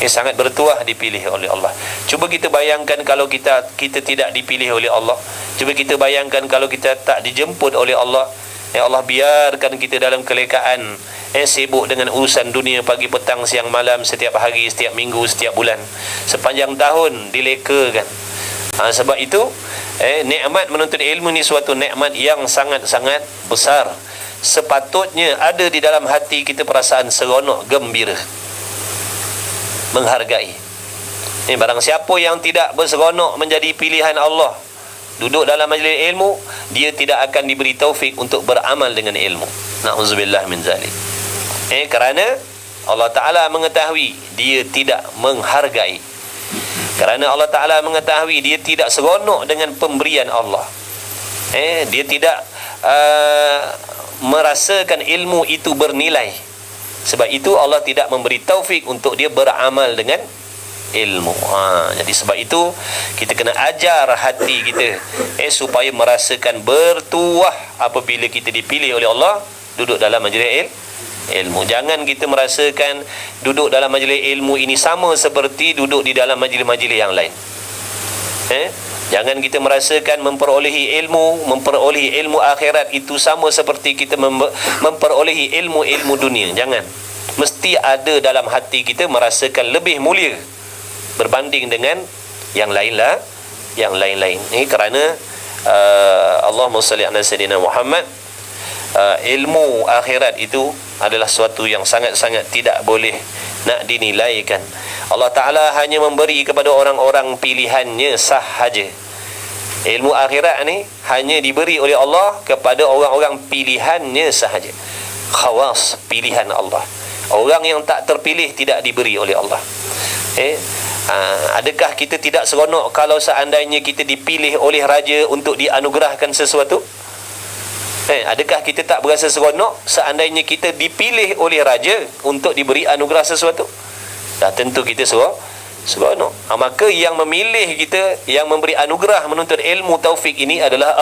Sangat bertuah dipilih oleh Allah. Cuba kita bayangkan kalau kita tidak dipilih oleh Allah. Cuba kita bayangkan kalau kita tak dijemput oleh Allah. Allah biarkan kita dalam kelekaan, sibuk dengan urusan dunia pagi, petang, siang, malam, setiap hari, setiap minggu, setiap bulan, sepanjang tahun dilekakan. Sebab itu nikmat menuntut ilmu ni suatu nikmat yang sangat-sangat besar. Sepatutnya ada di dalam hati kita perasaan seronok, gembira, menghargai. Barang siapa yang tidak berseronok menjadi pilihan Allah, duduk dalam majlis ilmu, dia tidak akan diberi taufik untuk beramal dengan ilmu. Na'udzubillah min zalik. Kerana Allah Ta'ala mengetahui dia tidak menghargai. Kerana Allah Ta'ala mengetahui dia tidak seronok dengan pemberian Allah. Dia tidak merasakan ilmu itu bernilai. Sebab itu Allah tidak memberi taufik untuk dia beramal dengan ilmu. Jadi sebab itu kita kena ajar hati kita supaya merasakan bertuah apabila kita dipilih oleh Allah duduk dalam majlis ilmu. Jangan kita merasakan duduk dalam majlis ilmu ini sama seperti duduk di dalam majlis-majlis yang lain. Jangan kita merasakan memperolehi ilmu akhirat itu sama seperti kita memperolehi ilmu dunia. Jangan. Mesti ada dalam hati kita merasakan lebih mulia berbanding dengan yang lain-lain. Ini kerana Allahumma salli ala sayyidina Muhammad, ilmu akhirat itu adalah sesuatu yang sangat-sangat tidak boleh nak dinilaikan. Allah Ta'ala hanya memberi kepada orang-orang pilihannya sahaja. Ilmu akhirat ni hanya diberi oleh Allah kepada orang-orang pilihannya sahaja. Khawas, pilihan Allah. Orang yang tak terpilih tidak diberi oleh Allah. Adakah kita tidak seronok kalau seandainya kita dipilih oleh raja untuk dianugerahkan sesuatu? Adakah kita tak berasa seronok seandainya kita dipilih oleh raja untuk diberi anugerah sesuatu? Tentu kita seronok. Maka yang memilih kita, yang memberi anugerah menuntut ilmu taufik ini adalah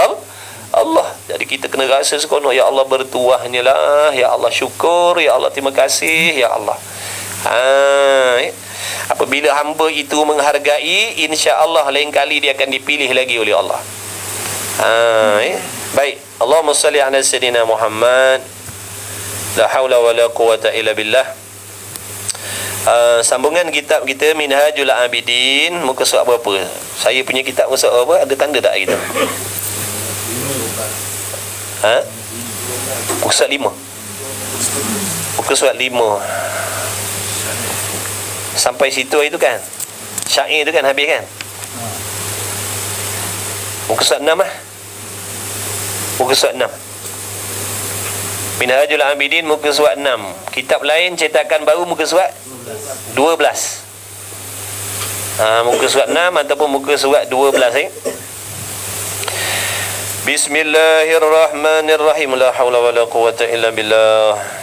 Allah. Jadi kita kena rasa seronok. Ya Allah, bertuahnya lah. Ya Allah, syukur. Ya Allah, terima kasih. Ya Allah. Apabila hamba itu menghargai, insya-Allah lain kali dia akan dipilih lagi oleh Allah. Baik, Allahumma salli ala sayyidina Muhammad. La haula wala quwata illa billah. Sambungan kitab kita Minhajul Abidin, muka surat berapa? Saya punya kitab muka surat berapa? Ada tanda tak gitu? Muka surat 5. Muka surat 5. Sampai situ itu kan syair itu kan habis kan. Muka surat 6 Muka surat 6 Minhajul Abidin muka surat 6. Kitab lain cetakan baru muka surat 12. Muka surat 6 ataupun muka surat 12 Bismillahirrahmanirrahim. La haula wala quwata illa billah.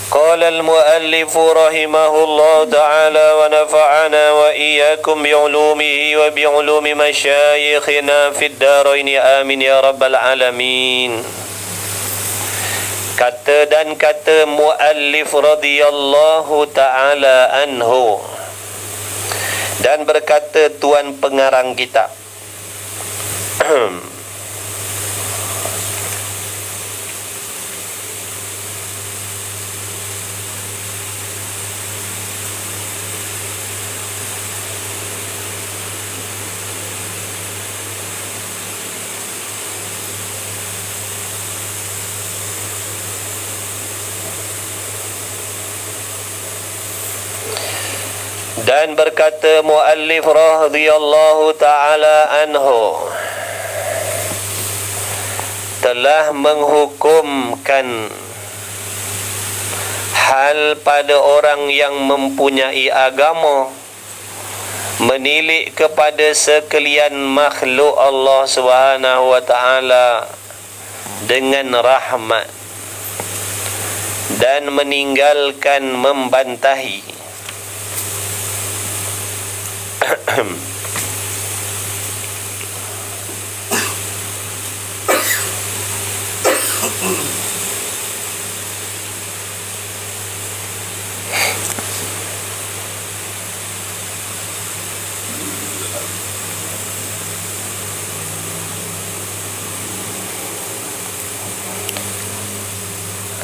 قال المؤلف رحمه الله تعالى ونفعنا وإياكم بعلومه وبعلوم مشايخنا في الدارين آمين يا رب العالمين. Kata muallif radhiyallahu ta'ala anhu, dan berkata tuan pengarang kitab dan berkata muallif radhiyallahu ta'ala anhu telah menghukumkan hal pada orang yang mempunyai agama menilik kepada sekalian makhluk Allah Subhanahu wa ta'ala dengan rahmat, dan meninggalkan membantahi.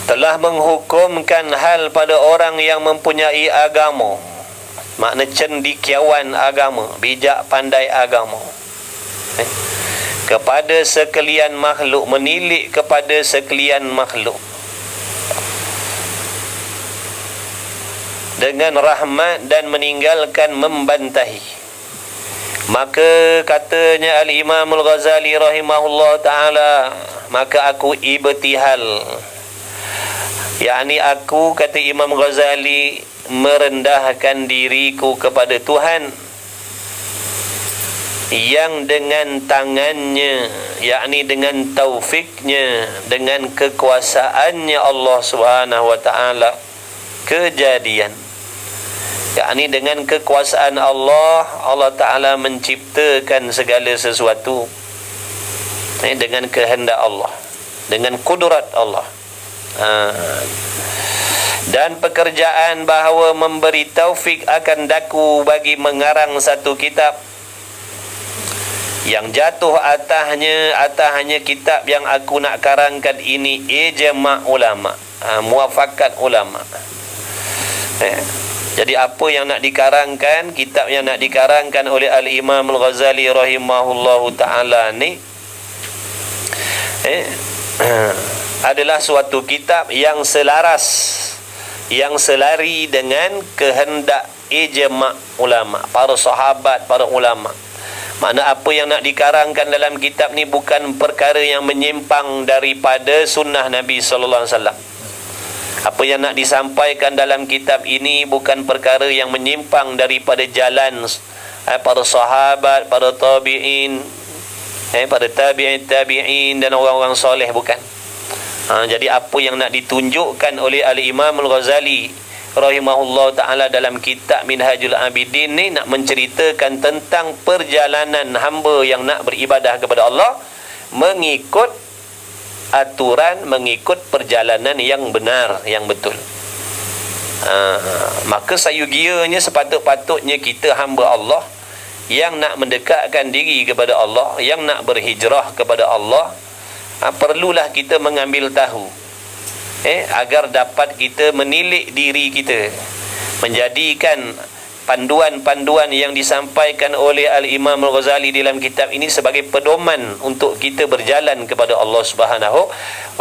Telah menghukumkan hal pada orang yang mempunyai agama, makna cendekiawan agama, bijak pandai agama, kepada sekalian makhluk, menilik kepada sekalian makhluk dengan rahmat dan meninggalkan membantahi. Maka katanya Al-Imam Al-Ghazali rahimahullah ta'ala, maka aku ibtihal, yakni aku, kata Imam Ghazali, merendahkan diriku kepada Tuhan yang dengan tangannya, yakni dengan taufiknya, dengan kekuasaannya Allah Subhanahu wa ta'ala kejadian, yakni dengan kekuasaan Allah, Allah Ta'ala menciptakan segala sesuatu dengan kehendak Allah, dengan kudrat Allah. Dan pekerjaan bahawa memberi taufik akan daku bagi mengarang satu kitab yang jatuh atasnya kitab yang aku nak karangkan ini ijma' ulama, muafakat ulama. Jadi apa yang nak dikarangkan, kitab yang nak dikarangkan oleh Al-Imam Al-Ghazali rahimahullahu ta'ala ni adalah suatu kitab yang selaras, yang selari dengan kehendak ijma' ulama, para sahabat, para ulama. Makna apa yang nak dikarangkan dalam kitab ni bukan perkara yang menyimpang daripada sunnah Nabi sallallahu alaihi wasallam. Apa yang nak disampaikan dalam kitab ini bukan perkara yang menyimpang daripada jalan para sahabat, para tabi'in, para tabi'in dan orang-orang soleh, bukan. Jadi apa yang nak ditunjukkan oleh Al-Imam Al-Ghazali rahimahullah ta'ala dalam kitab Minhajul Abidin ni, nak menceritakan tentang perjalanan hamba yang nak beribadah kepada Allah mengikut aturan, mengikut perjalanan yang benar, yang betul. Maka sayugianya sepatut-patutnya kita hamba Allah yang nak mendekatkan diri kepada Allah, yang nak berhijrah kepada Allah, perlulah kita mengambil tahu agar dapat kita menilik diri kita, menjadikan panduan-panduan yang disampaikan oleh Al-Imam Al-Ghazali dalam kitab ini sebagai pedoman untuk kita berjalan kepada Allah Subhanahu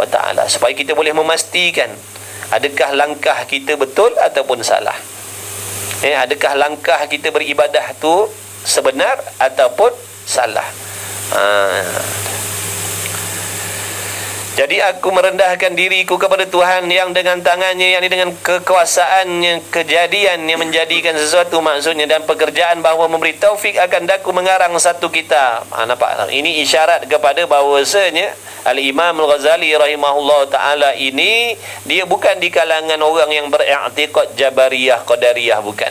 wa ta'ala, supaya kita boleh memastikan adakah langkah kita betul ataupun salah, adakah langkah kita beribadah tu sebenar ataupun salah. Jadi aku merendahkan diriku kepada Tuhan yang dengan tangannya, yakni dengan kekuasaannya kejadian yang menjadikan sesuatu, maksudnya, dan pekerjaan bahawa memberi taufik akan daku mengarang satu kitab. Nampak? Ini isyarat kepada bahawasanya Al-Imam Al-Ghazali rahimahullah ta'ala ini dia bukan di kalangan orang yang beriktikad Jabariyah, Qadariyah, bukan.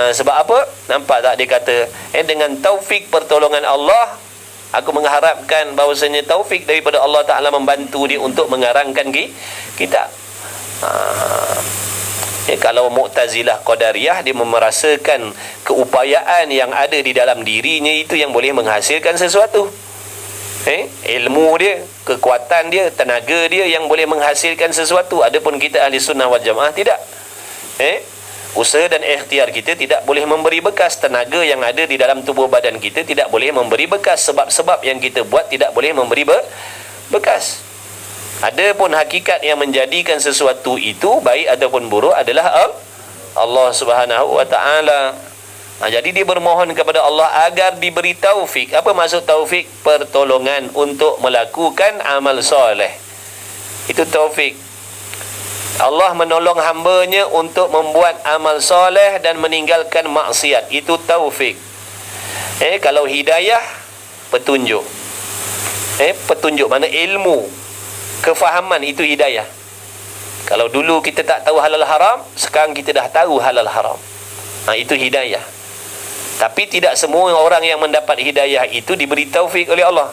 Sebab apa? Nampak tak dia kata dengan taufik pertolongan Allah, aku mengharapkan bahawasanya taufik daripada Allah Ta'ala membantu dia untuk mengarangkan kitab. Kalau Mu'tazilah, Qadariyah, dia merasakan keupayaan yang ada di dalam dirinya itu yang boleh menghasilkan sesuatu. Ilmu dia, kekuatan dia, tenaga dia yang boleh menghasilkan sesuatu. Adapun kita ahli sunnah wal jamaah tidak. Usaha dan ikhtiar kita tidak boleh memberi bekas. Tenaga yang ada di dalam tubuh badan kita tidak boleh memberi bekas. Sebab-sebab yang kita buat tidak boleh memberi bekas. Adapun hakikat yang menjadikan sesuatu itu baik ataupun buruk adalah Allah Subhanahu wa ta'ala. Jadi dia bermohon kepada Allah agar diberi taufik. Apa maksud taufik? Pertolongan untuk melakukan amal soleh. Itu taufik. Allah menolong hambanya untuk membuat amal soleh dan meninggalkan maksiat. Itu taufik. Kalau hidayah, petunjuk. Petunjuk mana ilmu, kefahaman, itu hidayah. Kalau dulu kita tak tahu halal haram, sekarang kita dah tahu halal haram. Itu hidayah. Tapi tidak semua orang yang mendapat hidayah itu diberi taufik oleh Allah.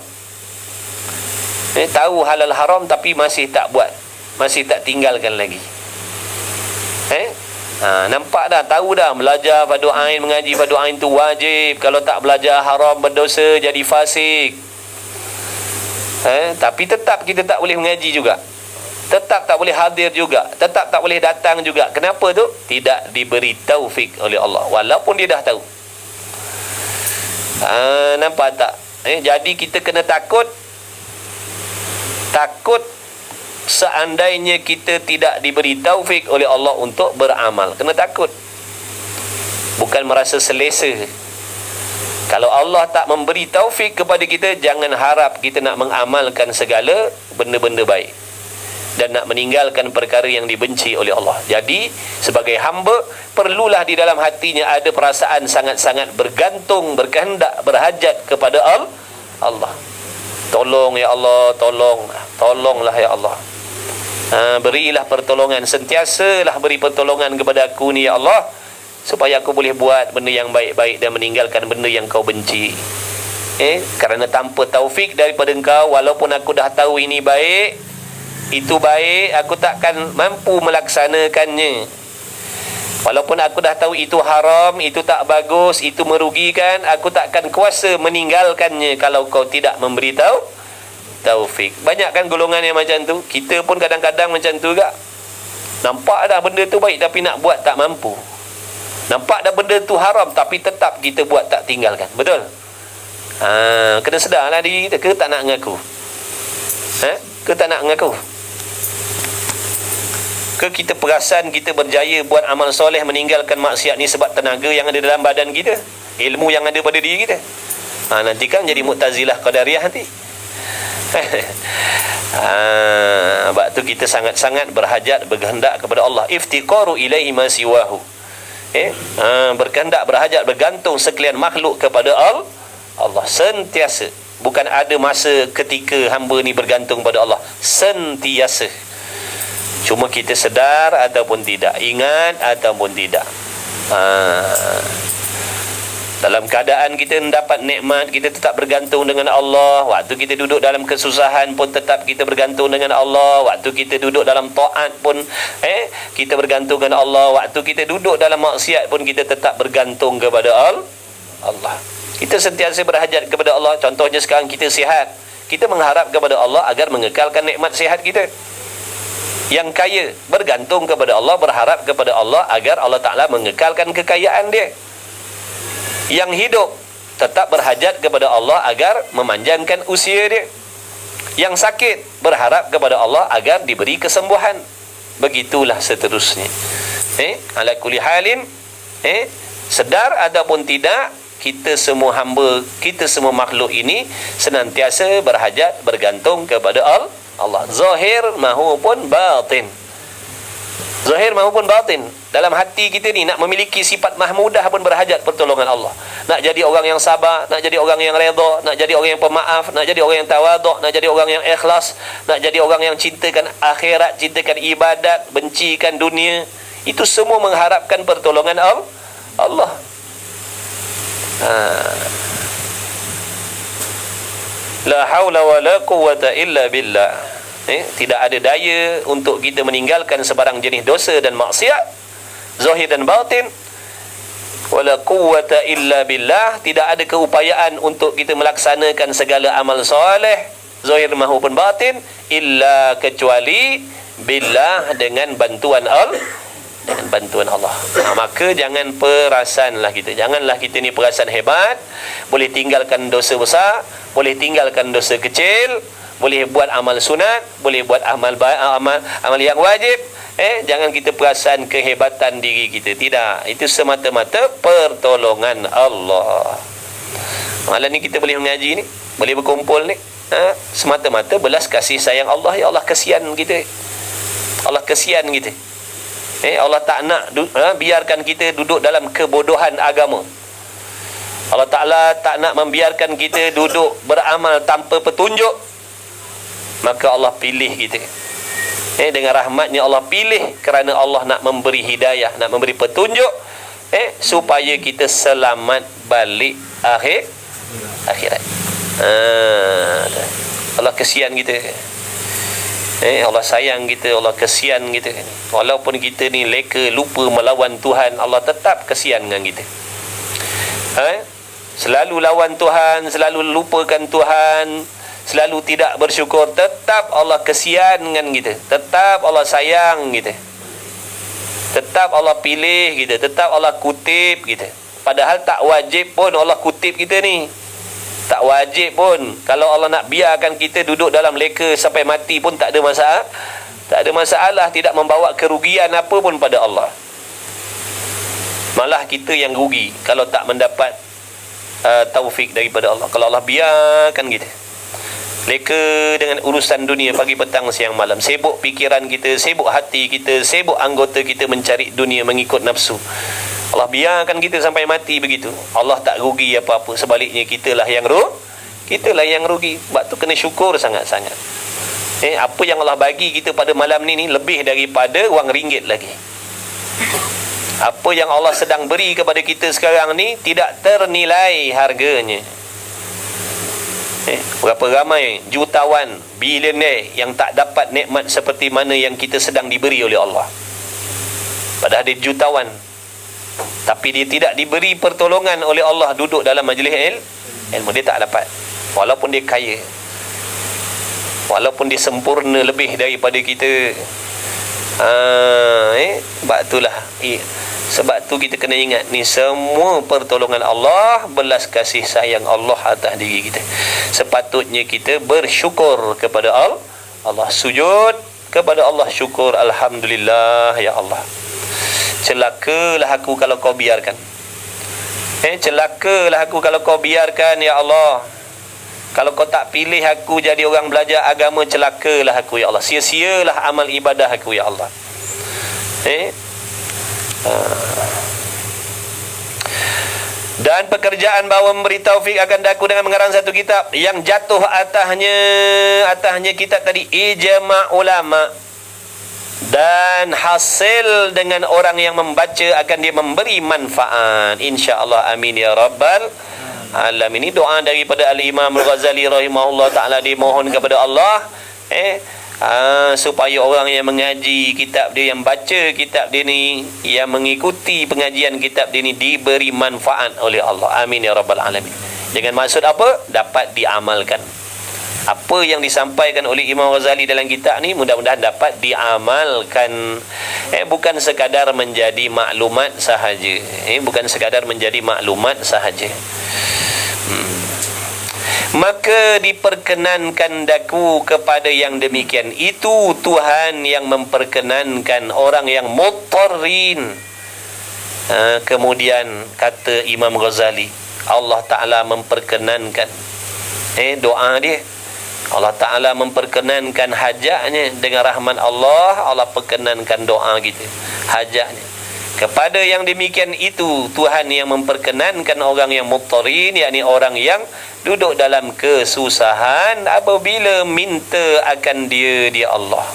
Tahu halal haram tapi masih tak buat, masih tak tinggalkan lagi. Nampak dah, tahu dah, belajar fardu ain, mengaji fardu ain tu wajib. Kalau tak belajar haram, berdosa, jadi fasik. Tapi tetap kita tak boleh mengaji juga, tetap tak boleh hadir juga, tetap tak boleh datang juga. Kenapa tu? Tidak diberi taufik oleh Allah, walaupun dia dah tahu. Nampak tak? Jadi kita kena takut seandainya kita tidak diberi taufik oleh Allah untuk beramal. Kena takut, bukan merasa selesa. Kalau Allah tak memberi taufik kepada kita, jangan harap kita nak mengamalkan segala benda-benda baik dan nak meninggalkan perkara yang dibenci oleh Allah. Jadi sebagai hamba, perlulah di dalam hatinya ada perasaan sangat-sangat bergantung, berkehendak, berhajat kepada Allah. Tolong ya Allah, tolonglah ya Allah. Berilah pertolongan, sentiasalah beri pertolongan kepada aku ni ya Allah, supaya aku boleh buat benda yang baik-baik dan meninggalkan benda yang kau benci. Kerana tanpa taufik daripada engkau, walaupun aku dah tahu ini baik, itu baik, aku takkan mampu melaksanakannya. Walaupun aku dah tahu itu haram, itu tak bagus, itu merugikan, aku takkan kuasa meninggalkannya kalau kau tidak memberitahu taufik. Banyak kan golongan yang macam tu. Kita pun kadang-kadang macam tu juga. Nampak dah benda tu baik tapi nak buat tak mampu. Nampak dah benda tu haram tapi tetap kita buat, tak tinggalkan. Betul? Kena sedarlah diri kita. Ke tak nak mengaku? Ke tak nak mengaku? Ke kita perasan kita berjaya buat amal soleh, meninggalkan maksiat ni sebab tenaga yang ada dalam badan kita, ilmu yang ada pada diri kita? Nanti kan jadi Mu'tazilah Qadariyah nanti. Sebab tu kita sangat-sangat berhajat, berkehendak kepada Allah. Iftiqaru ilaihi ma siwahu. Berkehendak, berhajat, bergantung sekalian makhluk kepada Allah sentiasa. Bukan ada masa ketika hamba ni bergantung pada Allah, sentiasa. Cuma kita sedar ataupun tidak, ingat ataupun tidak. Dalam keadaan kita mendapat nikmat, kita tetap bergantung dengan Allah. Waktu kita duduk dalam kesusahan pun tetap kita bergantung dengan Allah. Waktu kita duduk dalam taat pun kita bergantung dengan Allah. Waktu kita duduk dalam maksiat pun kita tetap bergantung kepada Allah. Kita sentiasa berhajat kepada Allah. Contohnya sekarang kita sihat, kita mengharap kepada Allah agar mengekalkan nikmat sihat kita. Yang kaya bergantung kepada Allah, berharap kepada Allah agar Allah Ta'ala mengekalkan kekayaan dia. Yang hidup tetap berhajat kepada Allah agar memanjangkan usia dia. Yang sakit berharap kepada Allah agar diberi kesembuhan. Begitulah seterusnya. Ala kulli halin, sedar ataupun tidak, kita semua hamba, kita semua makhluk ini senantiasa berhajat, bergantung kepada Allah, zahir maupun batin. Zahir maupun batin. Dalam hati kita ni nak memiliki sifat mahmudah pun berhajat pertolongan Allah. Nak jadi orang yang sabar, nak jadi orang yang redha, nak jadi orang yang pemaaf, nak jadi orang yang tawaduk, nak jadi orang yang ikhlas, nak jadi orang yang cintakan akhirat, cintakan ibadat, bencikan dunia. Itu semua mengharapkan pertolongan Allah. La haula wa la quwwata illa billah. Tidak ada daya untuk kita meninggalkan sebarang jenis dosa dan maksiat, zahir dan batin. Wala quwwata illa billah. Tidak ada keupayaan untuk kita melaksanakan segala amal soleh, zahir maupun batin, illa kecuali billah, dengan bantuan Allah. Maka jangan perasanlah kita. Janganlah kita ni perasan hebat, boleh tinggalkan dosa besar, boleh tinggalkan dosa kecil, boleh buat amal sunat, boleh buat amal yang wajib. Jangan kita perasan kehebatan diri kita. Tidak, itu semata-mata pertolongan Allah. Malam ni kita boleh mengaji ni, boleh berkumpul ni, semata-mata belas kasih sayang Allah. Ya Allah kesian kita, Allah kesian kita. Allah tak nak biarkan kita duduk dalam kebodohan agama. Allah Ta'ala tak nak membiarkan kita duduk beramal tanpa petunjuk. Maka Allah pilih kita. Dengan rahmatnya Allah pilih kerana Allah nak memberi hidayah, nak memberi petunjuk, supaya kita selamat balik akhirat. Allah kesian kita. Allah sayang kita, Allah kesian kita. Walaupun kita ni leka, lupa melawan Tuhan, Allah tetap kesian dengan kita. Selalu lawan Tuhan, selalu lupakan Tuhan, selalu tidak bersyukur, tetap Allah kesian dengan kita, tetap Allah sayang kita, tetap Allah pilih kita, tetap Allah kutip kita. Padahal tak wajib pun Allah kutip kita ni, tak wajib pun. Kalau Allah nak biarkan kita duduk dalam leka sampai mati pun tak ada masalah, tak ada masalah, tidak membawa kerugian apa pun pada Allah. Malah kita yang rugi kalau tak mendapat taufik daripada Allah. Kalau Allah biarkan kita leka dengan urusan dunia pagi, petang, siang, malam, sibuk fikiran kita, sibuk hati kita, sibuk anggota kita mencari dunia, mengikut nafsu, Allah biarkan kita sampai mati begitu, Allah tak rugi apa-apa. Sebaliknya kitalah yang rugi. Sebab tu kena syukur sangat-sangat. Apa yang Allah bagi kita pada malam ni lebih daripada wang ringgit lagi. Apa yang Allah sedang beri kepada kita sekarang ni tidak ternilai harganya. Berapa ramai jutawan, bilioner yang tak dapat nikmat seperti mana yang kita sedang diberi oleh Allah. Padahal dia jutawan, tapi dia tidak diberi pertolongan oleh Allah duduk dalam majlis ilmu. Dia tak dapat, walaupun dia kaya, walaupun dia sempurna lebih daripada kita. Sebab tu kita kena ingat ni semua pertolongan Allah, belas kasih sayang Allah atas diri kita. Sepatutnya kita bersyukur kepada Allah, sujud kepada Allah, syukur, alhamdulillah ya Allah. Celakalah aku kalau kau biarkan. Celakalah aku kalau kau biarkan ya Allah. Kalau kau tak pilih aku jadi orang belajar agama, celakalah aku ya Allah. Sia-sialah amal ibadah aku ya Allah. Dan pekerjaan bahawa memberi taufik akan daku dengan mengarang satu kitab yang jatuh atasnya kitab tadi ijma' ulama, dan hasil dengan orang yang membaca akan dia memberi manfaat, insya-Allah. Amin ya rabbal alamin. Ini doa daripada Al-Imam Al-Ghazali rahimahullah ta'ala, dimohon kepada Allah supaya orang yang mengaji kitab dia, yang baca kitab dia ni, yang mengikuti pengajian kitab dia ni, diberi manfaat oleh Allah. Amin ya rabbal alamin. Dengan maksud apa? Dapat diamalkan. Apa yang disampaikan oleh Imam Ghazali dalam kitab ni mudah-mudahan dapat diamalkan. Bukan sekadar menjadi maklumat sahaja. Bukan sekadar menjadi maklumat sahaja. Maka diperkenankan daku kepada yang demikian itu. Tuhan yang memperkenankan orang yang muttarrin. Kemudian kata Imam Ghazali, Allah Ta'ala memperkenankan doa dia. Allah Ta'ala memperkenankan hajatnya. Dengan rahmat Allah, Allah perkenankan doa kita, hajatnya. Kepada yang demikian itu, Tuhan yang memperkenankan orang yang muttarrin, yakni orang yang duduk dalam kesusahan, apabila minta akan dia Allah.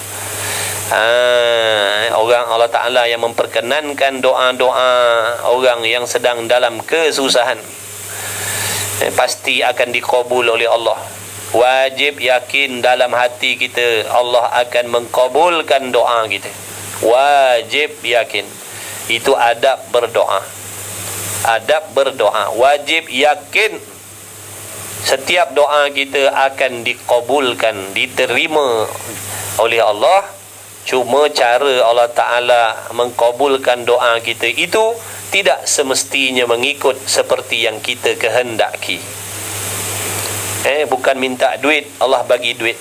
Orang Allah Ta'ala yang memperkenankan doa-doa orang yang sedang dalam kesusahan, pasti akan dikabul oleh Allah. Wajib yakin dalam hati kita Allah akan mengkabulkan doa kita. Wajib yakin. Itu adab berdoa. Adab berdoa. Wajib yakin setiap doa kita akan dikabulkan, diterima oleh Allah. Cuma cara Allah Ta'ala mengkabulkan doa kita itu tidak semestinya mengikut seperti yang kita kehendaki. Bukan minta duit, Allah bagi duit.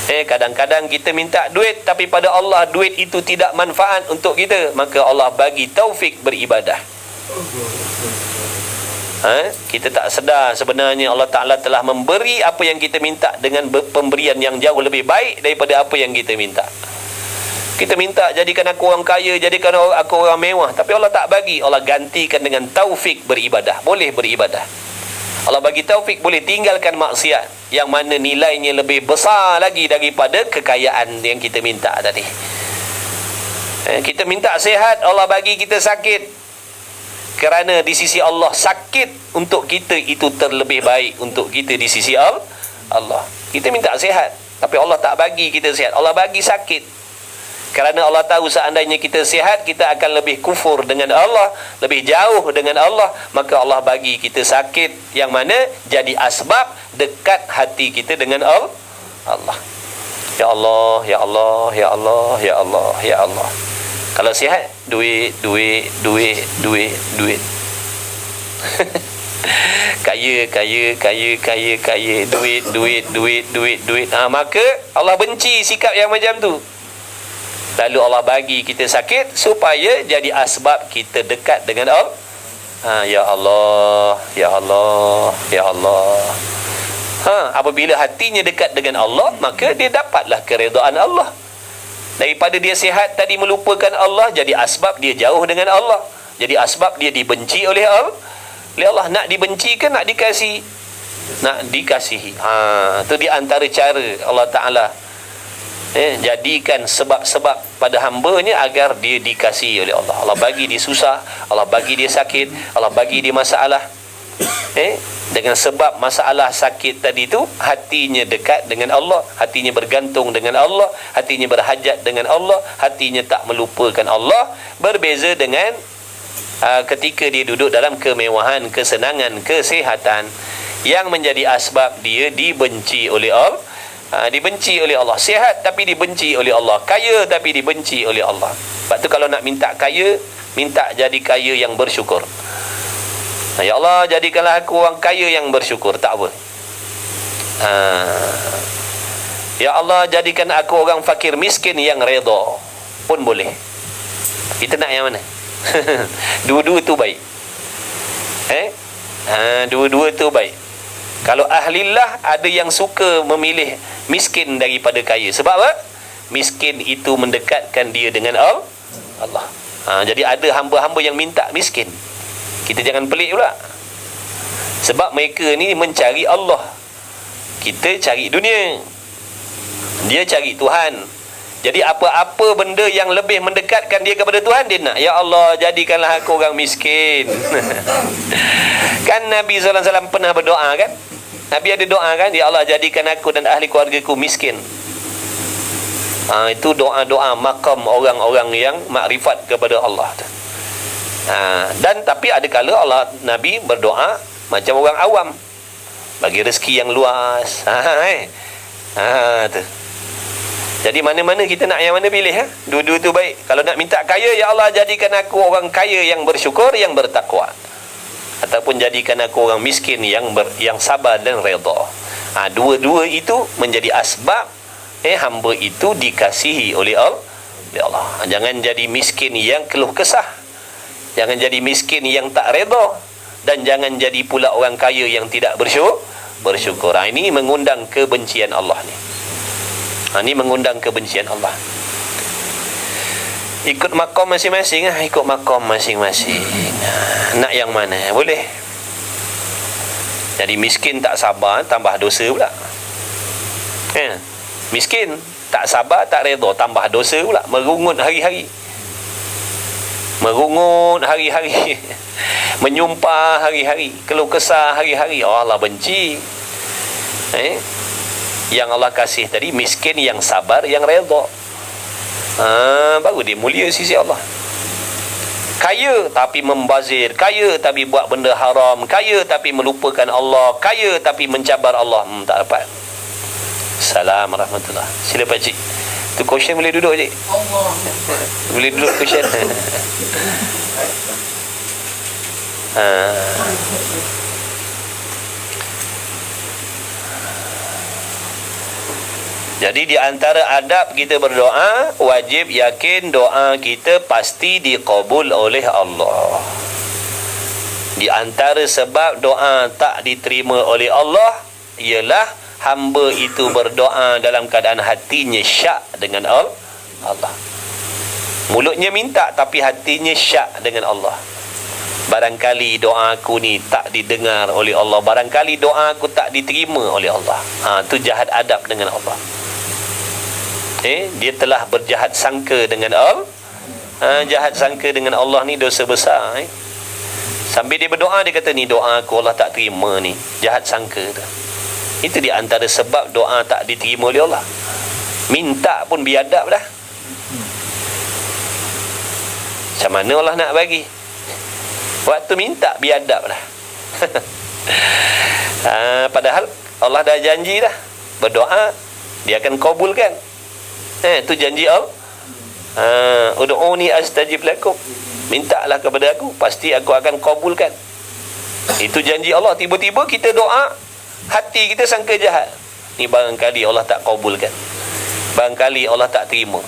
Kadang-kadang kita minta duit, tapi pada Allah duit itu tidak manfaat untuk kita, maka Allah bagi taufik beribadah. Kita tak sedar sebenarnya Allah Ta'ala telah memberi apa yang kita minta dengan pemberian yang jauh lebih baik daripada apa yang kita minta. Kita minta jadikan aku orang kaya, jadikan aku orang mewah, tapi Allah tak bagi. Allah gantikan dengan taufik beribadah. Boleh beribadah. Allah bagi taufik boleh tinggalkan maksiat yang mana nilainya lebih besar lagi daripada kekayaan yang kita minta tadi. Kita minta sihat, Allah bagi kita sakit. Kerana di sisi Allah, sakit untuk kita itu terlebih baik untuk kita di sisi Allah. Kita minta sihat, tapi Allah tak bagi kita sihat. Allah bagi sakit. Kerana Allah tahu seandainya kita sihat, kita akan lebih kufur dengan Allah, lebih jauh dengan Allah. Maka Allah bagi kita sakit, yang mana jadi asbab dekat hati kita dengan Allah. Ya Allah, Ya Allah, Ya Allah, Ya Allah, Ya Allah. Kalau sihat, duit. kaya, duit. Maka Allah benci sikap yang macam tu. Lalu Allah bagi kita sakit supaya jadi asbab kita dekat dengan Allah. Ya Allah, Ya Allah, Ya Allah. Apabila hatinya dekat dengan Allah, maka dia dapatlah keredaan Allah. Daripada dia sihat tadi melupakan Allah, jadi asbab dia jauh dengan Allah. Jadi asbab dia dibenci oleh Allah. Nak dibenci ke nak dikasihi? Nak dikasihi. Itu di antara cara Allah Ta'ala jadikan sebab-sebab pada hamba-Nya agar dia dikasihi oleh Allah. Allah bagi dia susah, Allah bagi dia sakit, Allah bagi dia masalah. Dengan sebab masalah sakit tadi tu, hatinya dekat dengan Allah, hatinya bergantung dengan Allah, hatinya berhajat dengan Allah, hatinya tak melupakan Allah. Berbeza dengan ketika dia duduk dalam kemewahan, kesenangan, kesihatan, yang menjadi asbab dia dibenci oleh Allah. Dibenci oleh Allah. Sihat tapi dibenci oleh Allah. Kaya tapi dibenci oleh Allah. Sebab tu kalau nak minta kaya, minta jadi kaya yang bersyukur. Ya Allah, jadikanlah aku orang kaya yang bersyukur. Tak apa. Ya Allah, jadikan aku orang fakir miskin yang redha. Pun boleh. Kita nak yang mana? Dua-dua tu baik. Dua-dua tu baik. Kalau ahlillah, ada yang suka memilih miskin daripada kaya. Sebab apa? Miskin itu mendekatkan dia dengan Allah. Jadi ada hamba-hamba yang minta miskin. Kita jangan pelik pula. Sebab mereka ni mencari Allah. Kita cari dunia. Dia cari Tuhan. Jadi apa-apa benda yang lebih mendekatkan dia kepada Tuhan, dia nak. Ya Allah, jadikanlah aku orang miskin. Kan Nabi SAW pernah berdoa kan? Nabi ada doa kan? Ya Allah, jadikan aku dan ahli keluargaku miskin. Itu doa-doa makam orang-orang yang makrifat kepada Allah. Dan tapi ada kala Allah Nabi berdoa macam orang awam, bagi rezeki yang luas. Tu. Jadi mana-mana kita nak yang mana pilih. Dua-dua tu baik. Kalau nak minta kaya, ya Allah, jadikan aku orang kaya yang bersyukur, yang bertakwa. Ataupun jadikan aku orang miskin yang sabar dan redha. Dua-dua itu menjadi asbab hamba itu dikasihi oleh Allah. Jangan jadi miskin yang keluh kesah. Jangan jadi miskin yang tak redha, dan jangan jadi pula orang kaya yang tidak bersyukur. Ini mengundang kebencian Allah ni. Ini mengundang kebencian Allah. Ikut makom masing-masing. Ikut makom masing-masing. Nak yang mana? Boleh. Jadi miskin tak sabar, tambah dosa pula. Miskin tak sabar, tak redha, tambah dosa pula. Merungut hari-hari. Merungut hari-hari. Menyumpah hari-hari. Keluh kesah hari-hari. Allah benci. Yang Allah kasih tadi, miskin yang sabar, yang redha. Baru dia mulia sisi Allah. Kaya tapi membazir, kaya tapi buat benda haram, kaya tapi melupakan Allah, kaya tapi mencabar Allah. Tak dapat. Salam rahmatullah. Sila Pak Cik. Tu question boleh duduk Cik? Allah. Boleh duduk question. Jadi di antara adab kita berdoa, wajib yakin doa kita pasti diqabul oleh Allah. Di antara sebab doa tak diterima oleh Allah ialah hamba itu berdoa dalam keadaan hatinya syak dengan Allah. Mulutnya minta tapi hatinya syak dengan Allah. barangkali doa aku ni tak didengar oleh Allah, barangkali doa aku tak diterima oleh Allah. Tu jahat adab dengan Allah. Dia telah berjahat sangka dengan Allah. Jahat sangka dengan Allah ni dosa besar. Sambil dia berdoa, dia kata ni doa aku Allah tak terima ni. Jahat sangka tu. Itu di antara sebab doa tak diterima oleh Allah. Minta pun biadab dah. Macam mana Allah nak bagi? Waktu minta biadab dah. Padahal Allah dah janji dah, berdoa dia akan kabulkan. Tu janji Allah. Ud'uni astajib lakum. Mintalah kepada aku, pasti aku akan kabulkan. Itu janji Allah. Tiba-tiba kita doa, hati kita sangka jahat. Ni barangkali Allah tak kabulkan, barangkali Allah tak terima.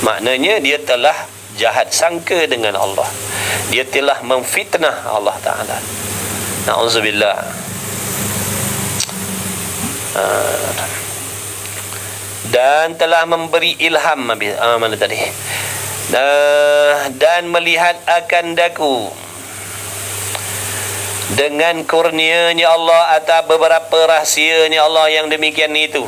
Maknanya dia telah jahat sangka dengan Allah. Dia telah memfitnah Allah Ta'ala. Na'udzubillah. Dan telah memberi ilham, mana tadi? Dan melihat akan daku dengan kurnianya Allah atas beberapa rahsianya Allah yang demikian itu.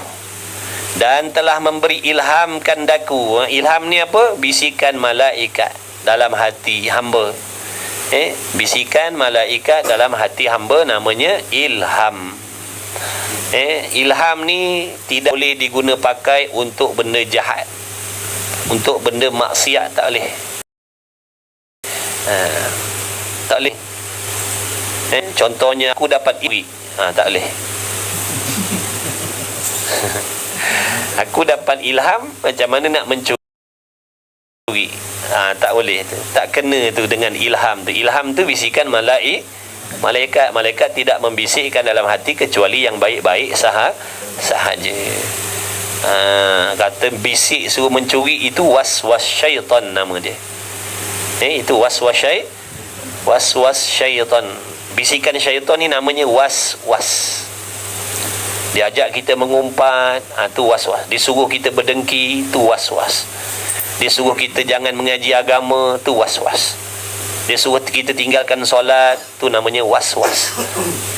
Dan telah memberi ilhamkan daku. Ilham ni apa? Bisikan malaikat dalam hati hamba. Bisikan malaikat dalam hati hamba namanya ilham. Ilham ni tidak boleh diguna pakai untuk benda jahat, untuk benda maksiat tak boleh. Tak boleh. Contohnya aku dapat duit, tak boleh. Aku dapat ilham macam mana nak mencuri, tak boleh tu. Tak kena tu dengan ilham tu. Ilham tu bisikan malaikat. Malaikat tidak membisikkan dalam hati kecuali yang baik-baik sahaja. Kata bisik suruh mencuri itu waswas syaitan nama dia. Itu waswas syaitan. Bisikan syaitan ni namanya was-was. Dia ajak kita mengumpat, tu was-was. Dia suruh kita berdengki, tu was-was. Dia suruh kita jangan mengaji agama, tu was-was. Dia suruh kita tinggalkan solat, tu namanya was-was.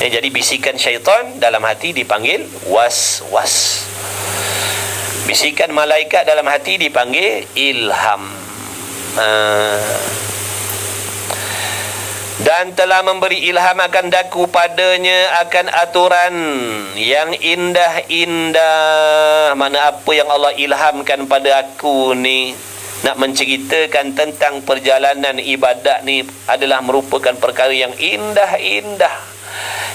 Jadi bisikan syaitan dalam hati dipanggil was-was. Bisikan malaikat dalam hati dipanggil ilham. Dan telah memberi ilham akan daku padanya akan aturan yang indah-indah. Mana apa yang Allah ilhamkan pada aku ni, nak menceritakan tentang perjalanan ibadat ni adalah merupakan perkara yang indah-indah,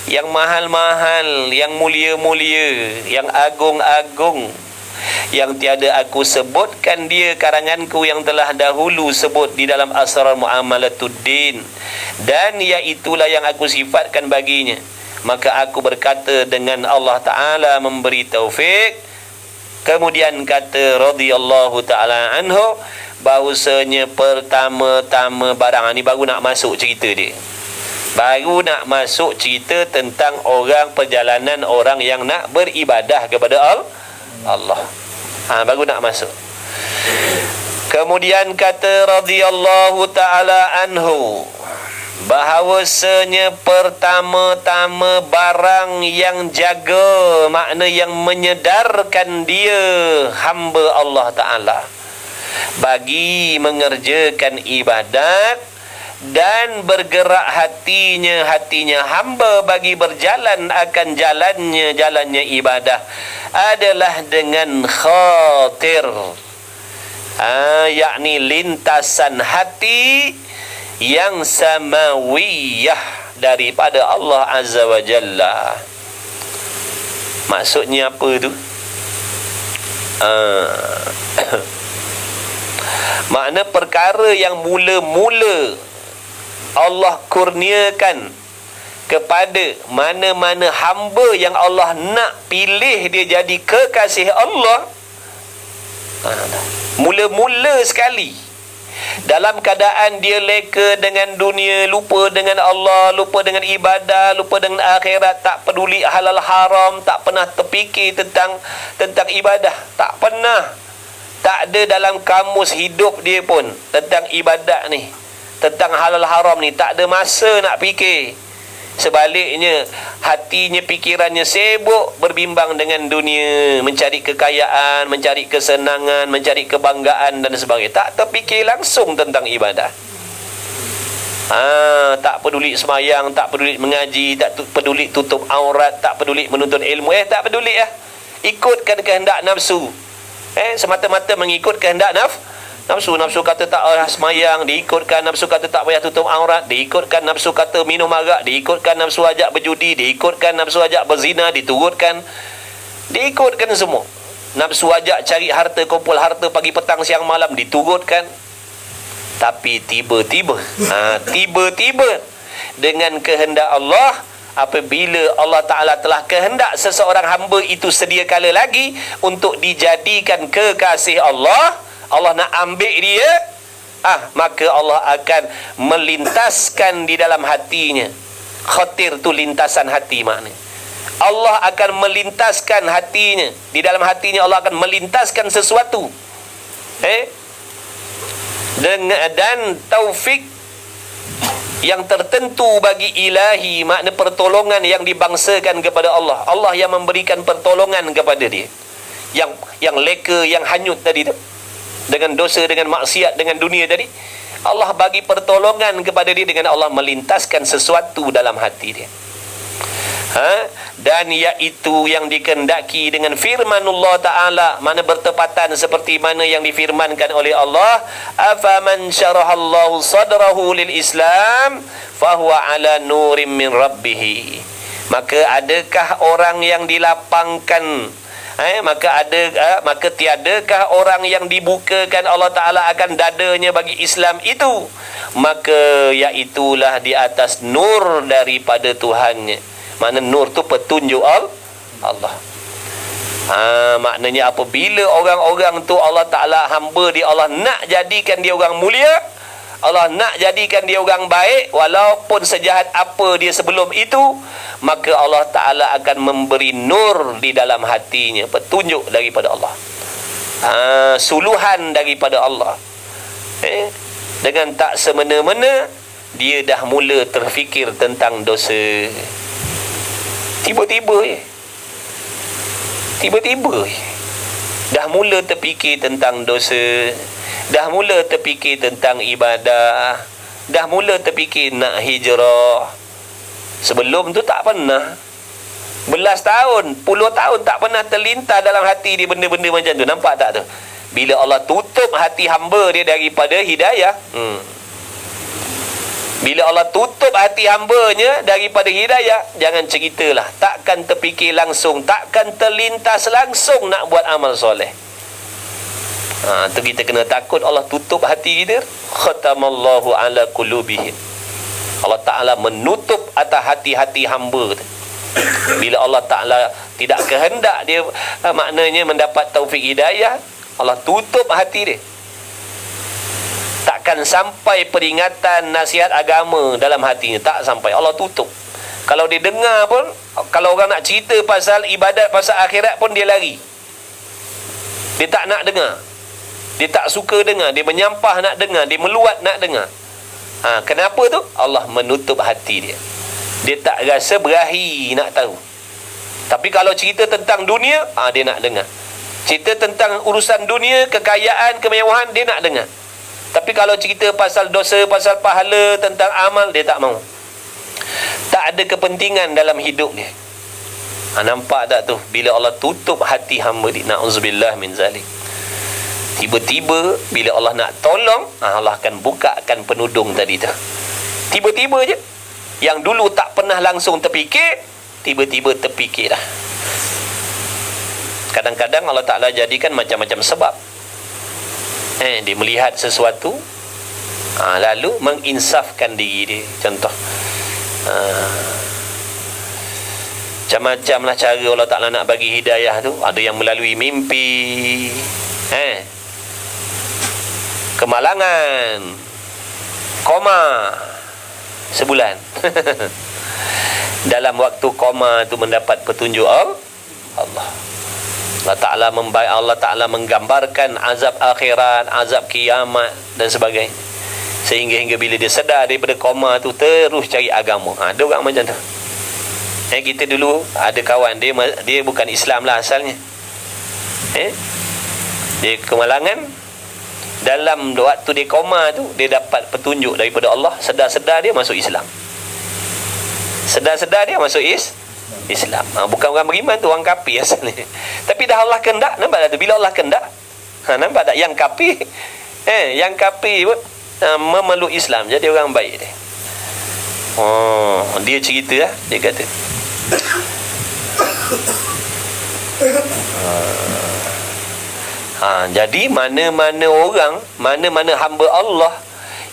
yang mahal-mahal, yang mulia-mulia, yang agung-agung, yang tiada aku sebutkan dia karanganku yang telah dahulu sebut di dalam Asrar Muamalatuddin, dan iaitulah yang aku sifatkan baginya. Maka aku berkata dengan Allah Ta'ala memberi taufik. Kemudian kata radhiyallahu ta'ala anhu, bahawasanya pertama-tama barang ni baru nak masuk cerita dia. Baru nak masuk cerita tentang orang perjalanan orang yang nak beribadah kepada Allah. Baru nak masuk. Kemudian kata radhiyallahu ta'ala anhu, bahawasanya pertama-tama barang yang jaga, makna yang menyedarkan dia hamba Allah Ta'ala bagi mengerjakan ibadat, dan bergerak hatinya hamba bagi berjalan akan jalannya ibadah adalah dengan khatir, yakni lintasan hati yang samawiyah daripada Allah Azza wa Jalla. Maksudnya apa tu? Makna perkara yang mula-mula Allah kurniakan kepada mana-mana hamba yang Allah nak pilih dia jadi kekasih Allah, mula-mula sekali, dalam keadaan dia leka dengan dunia, lupa dengan Allah, lupa dengan ibadah, lupa dengan akhirat, tak peduli halal haram, tak pernah terfikir tentang ibadah, tak pernah, tak ada dalam kamus hidup dia pun tentang ibadat ni. tentang halal haram ni tak ada masa nak fikir. Sebaliknya, hatinya, fikirannya sibuk berbimbang dengan dunia, mencari kekayaan, mencari kesenangan, mencari kebanggaan dan sebagainya. Tak terfikir langsung tentang ibadah. Tak peduli semayang, tak peduli mengaji, tak peduli tutup aurat, tak peduli menuntut ilmu. Tak peduli ikutkan kehendak nafsu. Semata-mata mengikut kehendak nafsu. Nafsu kata tak payah semayang, diikutkan. Nafsu kata tak payah tutup aurat, diikutkan. Nafsu kata minum arak, diikutkan. Nafsu ajak berjudi, diikutkan. Nafsu ajak berzina, diturutkan. Diikutkan semua. Nafsu ajak cari harta, kumpul harta pagi petang siang malam, diturutkan. Tapi tiba-tiba dengan kehendak Allah, apabila Allah Ta'ala telah kehendak seseorang hamba itu sedia kala lagi untuk dijadikan kekasih Allah, Allah nak ambil dia, maka Allah akan melintaskan di dalam hatinya. Khatir tu lintasan hati maknanya. Allah akan melintaskan hatinya. Di dalam hatinya Allah akan melintaskan sesuatu. Dan taufik yang tertentu bagi ilahi, makna pertolongan yang dibangsakan kepada Allah. Allah yang memberikan pertolongan kepada dia. Yang leka, yang hanyut tadi tu, dengan dosa, dengan maksiat, dengan dunia tadi, Allah bagi pertolongan kepada dia dengan Allah melintaskan sesuatu dalam hati dia. Dan iaitu yang dikehendaki dengan firmanullah Ta'ala, mana bertepatan seperti mana yang difirmankan oleh Allah, afaman syarahallahu sadrahu lil Islam fahuwa ala nurim min rabbih. Maka adakah orang yang dilapangkan, maka tiadakah orang yang dibukakan Allah Ta'ala akan dadanya bagi Islam itu, maka iaitulah di atas nur daripada Tuhannya. Makna nur tu petunjuk Allah. Maknanya apabila orang-orang tu Allah Ta'ala hamba dia, Allah nak jadikan dia orang mulia, Allah nak jadikan dia orang baik, walaupun sejahat apa dia sebelum itu, maka Allah Ta'ala akan memberi nur di dalam hatinya, petunjuk daripada Allah, suluhan daripada Allah. Dengan tak semena-mena dia dah mula terfikir tentang dosa. Tiba-tiba dah mula terfikir tentang dosa, dah mula terfikir tentang ibadah, dah mula terfikir nak hijrah. Sebelum tu tak pernah. Belas tahun, puluh tahun tak pernah terlintas dalam hati dia benda-benda macam tu. Nampak tak tu? Bila Allah tutup hati hamba dia daripada hidayah, bila Allah tutup hati hambanya daripada hidayah, jangan ceritalah, takkan terfikir langsung, takkan terlintas langsung nak buat amal soleh. Tu kita kena takut Allah tutup hati kita. Khatamallahu ala qulubihim. Allah Ta'ala menutup atas hati-hati hamba tu. Bila Allah Ta'ala tidak kehendak dia, maknanya mendapat taufik hidayah, Allah tutup hati dia. Takkan sampai peringatan nasihat agama dalam hatinya, tak sampai, Allah tutup. Kalau dia dengar pun, kalau orang nak cerita pasal ibadat, pasal akhirat pun dia lari. Dia tak nak dengar, dia tak suka dengar, dia menyampah nak dengar, dia meluat nak dengar. Kenapa tu? Allah menutup hati dia. Dia tak rasa berahi nak tahu. Tapi kalau cerita tentang dunia, dia nak dengar. Cerita tentang urusan dunia, kekayaan, kemewahan, dia nak dengar. Tapi kalau cerita pasal dosa, pasal pahala, tentang amal, dia tak mau. Tak ada kepentingan dalam hidup dia. Nampak tak tu? Bila Allah tutup hati hamba dia, na'udzubillah min zalik. Tiba-tiba bila Allah nak tolong, Allah akan bukakan penudung tadi tu. Tiba-tiba je. Yang dulu tak pernah langsung terfikir, tiba-tiba terfikir dah. Kadang-kadang Allah Ta'ala jadikan macam-macam sebab. Dia melihat sesuatu, lalu menginsafkan diri dia. Contoh, macam-macam lah cara Allah Ta'ala nak bagi hidayah tu. Ada yang melalui mimpi, kemalangan, koma sebulan. Dalam waktu koma tu mendapat petunjuk Allah. Allah Ta'ala menggambarkan azab akhirat, azab kiamat dan sebagainya. Sehingga bila dia sedar daripada koma tu, terus cari agama. Ada orang macam tu. Kita dulu ada kawan, dia bukan Islam lah asalnya. Dia kemalangan. Dalam waktu dia koma tu, dia dapat petunjuk daripada Allah. Sedar-sedar dia masuk Islam. Sedar-sedar dia masuk Islam. Bukan orang beriman tu, orang kafir asalnya. Tapi dah Allah kehendak, nampak tak tu? Bila Allah kehendak, nampak tak? Yang kafir, yang kafir pun memeluk Islam, jadi orang baik dia. Dia cerita lah, dia kata, jadi mana-mana orang, mana-mana hamba Allah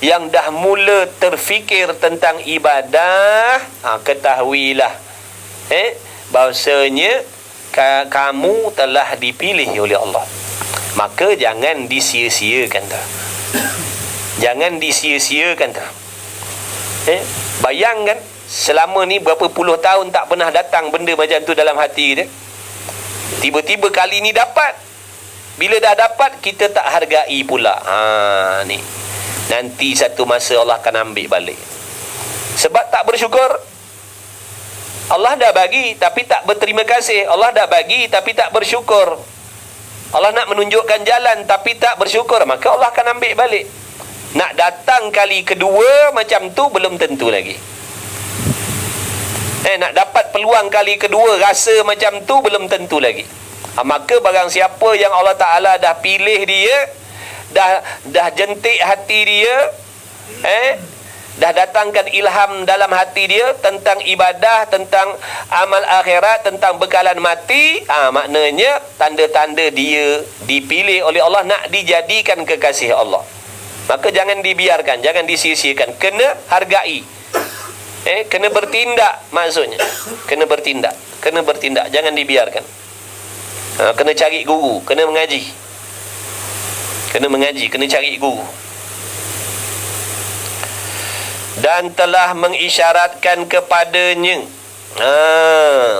yang dah mula terfikir tentang ibadah, ketahuilah bahawasanya kamu telah dipilih oleh Allah. Maka jangan disia-siakan tu. Jangan disia-siakan tu. Bayangkan selama ni berapa puluh tahun tak pernah datang benda macam tu dalam hati kita. Tiba-tiba kali ni dapat. Bila dah dapat, kita tak hargai pula. Ni. Nanti satu masa Allah akan ambil balik. Sebab tak bersyukur. Allah dah bagi tapi tak berterima kasih. Allah dah bagi tapi tak bersyukur. Allah nak menunjukkan jalan tapi tak bersyukur, maka Allah akan ambil balik. Nak datang kali kedua macam tu belum tentu lagi. Nak dapat peluang kali kedua rasa macam tu belum tentu lagi. Maka barang siapa yang Allah Ta'ala dah pilih dia, dah jentik hati dia, dah datangkan ilham dalam hati dia tentang ibadah, tentang amal akhirat, tentang bekalan mati, maknanya tanda-tanda dia dipilih oleh Allah, nak dijadikan kekasih Allah. Maka jangan dibiarkan, jangan disia-siakan, kena hargai. Kena bertindak, maksudnya kena bertindak, jangan dibiarkan. Kena cari guru, kena mengaji, kena cari guru. Dan telah mengisyaratkan kepadanya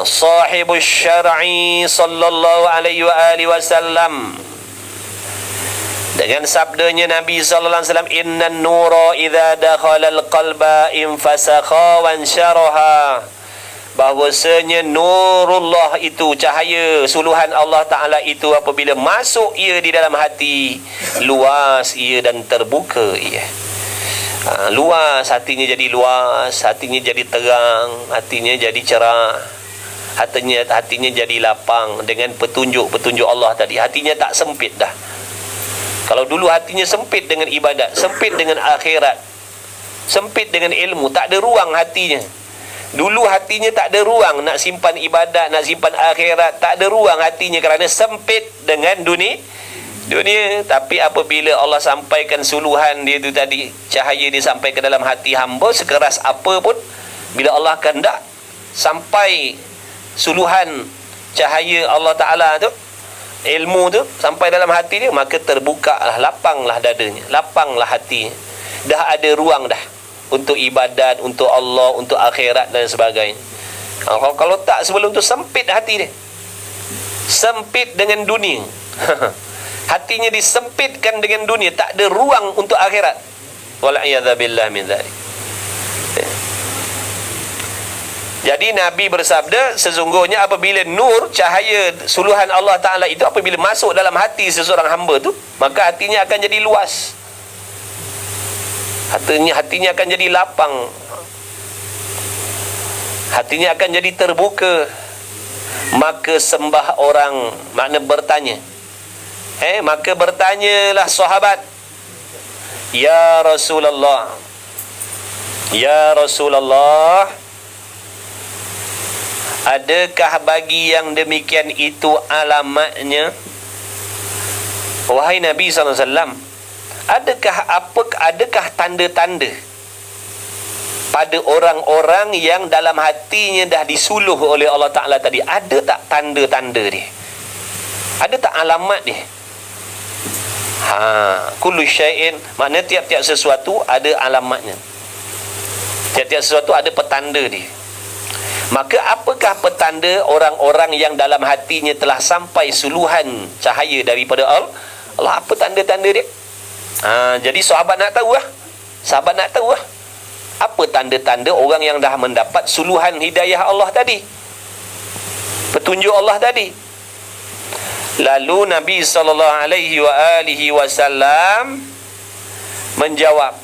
sahibus syar'i sallallahu alaihi wa alihi wasallam dengan sabdanya Nabi sallallahu alaihi wasallam, innan nura idza dakhala al-qalba infasakha wa ansyaraha, bahwasanya nurullah itu, cahaya suluhan Allah Ta'ala itu, apabila masuk ia di dalam hati, luas ia dan terbuka ia. Luas, hatinya jadi luas, hatinya jadi terang, hatinya jadi cerah, hatinya jadi lapang dengan petunjuk-petunjuk Allah tadi. Hatinya tak sempit dah. Kalau dulu hatinya sempit dengan ibadat, sempit dengan akhirat, sempit dengan ilmu, tak ada ruang hatinya. Dulu hatinya tak ada ruang nak simpan ibadat, nak simpan akhirat, tak ada ruang hatinya kerana sempit dengan dunia. Tapi apabila Allah sampaikan suluhan dia tu tadi, cahaya dia sampai ke dalam hati hamba, sekeras apa pun, bila Allah kehendak sampai suluhan cahaya Allah Ta'ala tu, ilmu tu sampai dalam hati dia, maka terbukalah, lapanglah dadanya, lapanglah hatinya. Dah ada ruang dah untuk ibadat, untuk Allah, untuk akhirat dan sebagainya. Kalau tak, sebelum tu sempit hati dia, sempit dengan dunia. Hatinya disempitkan dengan dunia, tak ada ruang untuk akhirat. Wal'iyadzabillah min dzalik. Jadi Nabi bersabda, sesungguhnya apabila nur, cahaya suluhan Allah Ta'ala itu apabila masuk dalam hati seseorang hamba tu, maka hatinya akan jadi luas, hatinya akan jadi lapang, hatinya akan jadi terbuka. Maka sembah orang, makna bertanya, maka bertanyalah sahabat, ya Rasulullah, ya Rasulullah, adakah bagi yang demikian itu alamatnya? Wahai Nabi SAW, adakah tanda-tanda pada orang-orang yang dalam hatinya dah disuluh oleh Allah Ta'ala tadi? Ada tak tanda-tanda dia? Ada tak alamat dia? Kullu syai'in, makna tiap-tiap sesuatu ada alamatnya. Tiap-tiap sesuatu ada petanda dia. Maka apakah petanda orang-orang yang dalam hatinya telah sampai suluhan cahaya daripada Allah? Apa tanda-tanda dia? Jadi sahabat nak tahu lah. Sahabat nak tahu lah, apa tanda-tanda orang yang dah mendapat suluhan hidayah Allah tadi, petunjuk Allah tadi. Lalu Nabi SAW menjawab,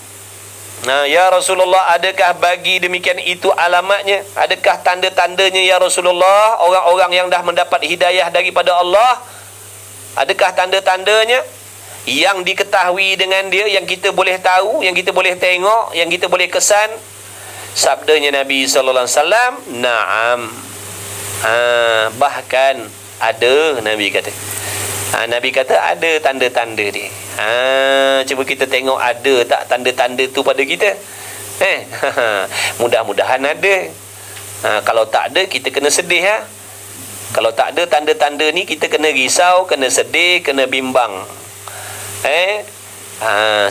ya Rasulullah, adakah bagi demikian itu alamatnya? Adakah tanda-tandanya ya Rasulullah? Orang-orang yang dah mendapat hidayah daripada Allah, adakah tanda-tandanya yang diketahui dengan dia, yang kita boleh tahu, yang kita boleh tengok, yang kita boleh kesan? Sabdanya Nabi SAW, na'am, bahkan ada. Nabi kata, Nabi kata ada tanda-tanda dia. Cuba kita tengok ada tak tanda-tanda tu pada kita. Mudah-mudahan ada. Kalau tak ada, kita kena sedih. Kalau tak ada tanda-tanda ni, kita kena risau, kena sedih, kena bimbang.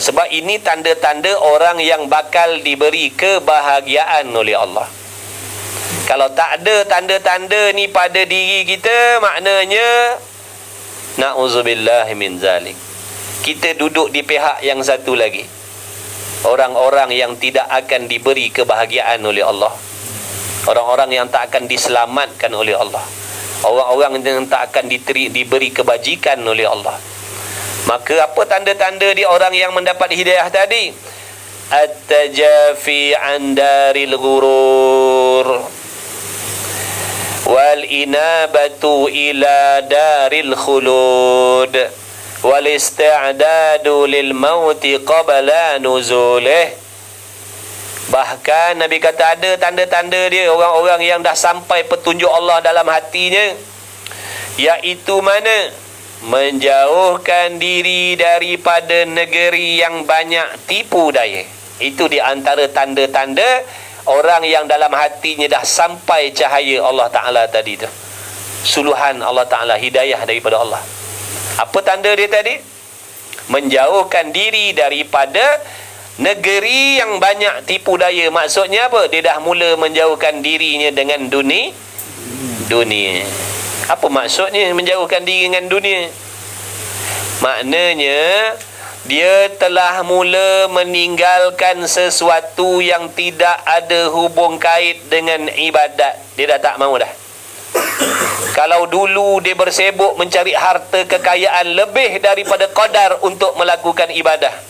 Sebab ini tanda-tanda orang yang bakal diberi kebahagiaan oleh Allah. Kalau tak ada tanda-tanda ni pada diri kita, maknanya na'udzubillah min zalik, kita duduk di pihak yang satu lagi, orang-orang yang tidak akan diberi kebahagiaan oleh Allah, orang-orang yang tak akan diselamatkan oleh Allah, orang-orang yang tak akan diberi kebajikan oleh Allah. Maka apa tanda-tanda di orang yang mendapat hidayah tadi? At-tajafi an daril ghurur wal inabatu ila daril khulud wal isti'dadu lil mauti qabla nuzulih. Bahkan Nabi kata ada tanda-tanda dia, orang-orang yang dah sampai petunjuk Allah dalam hatinya, iaitu mana? Menjauhkan diri daripada negeri yang banyak tipu daya. Itu di antara tanda-tanda orang yang dalam hatinya dah sampai cahaya Allah Ta'ala tadi tu, suluhan Allah Ta'ala, hidayah daripada Allah. Apa tanda dia tadi? Menjauhkan diri daripada negeri yang banyak tipu daya. Maksudnya apa? Dia dah mula menjauhkan dirinya dengan dunia. Apa maksudnya menjauhkan diri dengan dunia? Maknanya dia telah mula meninggalkan sesuatu yang tidak ada hubung kait dengan ibadat. Dia dah tak mahu dah. Kalau dulu dia bersibuk mencari harta kekayaan lebih daripada qadar untuk melakukan ibadah,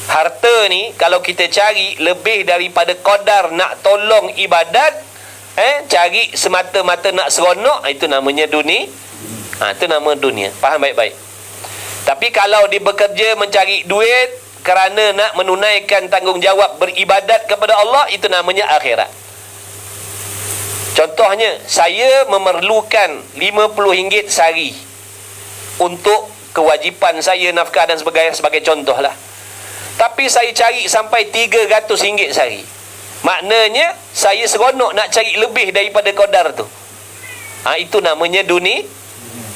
harta ni kalau kita cari lebih daripada qadar nak tolong ibadat, cari semata-mata nak seronok, itu namanya dunia. Itu nama dunia. Faham baik-baik. Tapi kalau dia bekerja mencari duit kerana nak menunaikan tanggungjawab beribadat kepada Allah, itu namanya akhirat. Contohnya, saya memerlukan RM50 sehari untuk kewajipan saya, nafkah dan sebagainya, sebagai contoh lah. Tapi saya cari sampai RM300 sehari. Maknanya saya seronok nak cari lebih daripada qadar tu. Itu namanya dunia.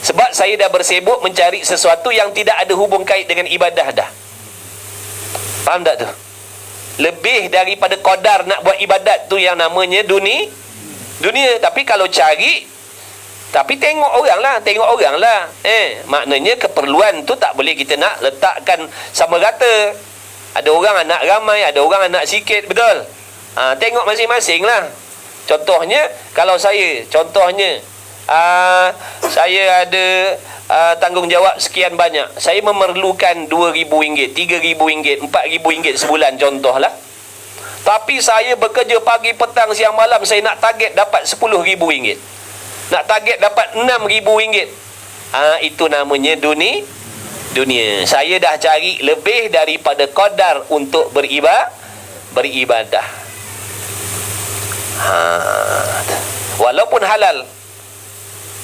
Sebab saya dah bersibuk mencari sesuatu yang tidak ada hubung kait dengan ibadah dah. Faham tak tu? Lebih daripada qadar nak buat ibadat tu yang namanya dunia. Tapi kalau cari, tapi tengok orang lah. Maknanya keperluan tu tak boleh kita nak letakkan sama rata. Ada orang anak ramai, ada orang anak sikit, betul? Tengok masing-masing lah. Contohnya, kalau saya, saya ada tanggungjawab sekian banyak, saya memerlukan RM2,000, RM3,000, RM4,000 sebulan, contohlah. Tapi saya bekerja pagi, petang, siang, malam, saya nak target dapat RM10,000, nak target dapat RM6,000. Itu namanya dunia. Saya dah cari lebih daripada qadar untuk beribadah. Walaupun halal,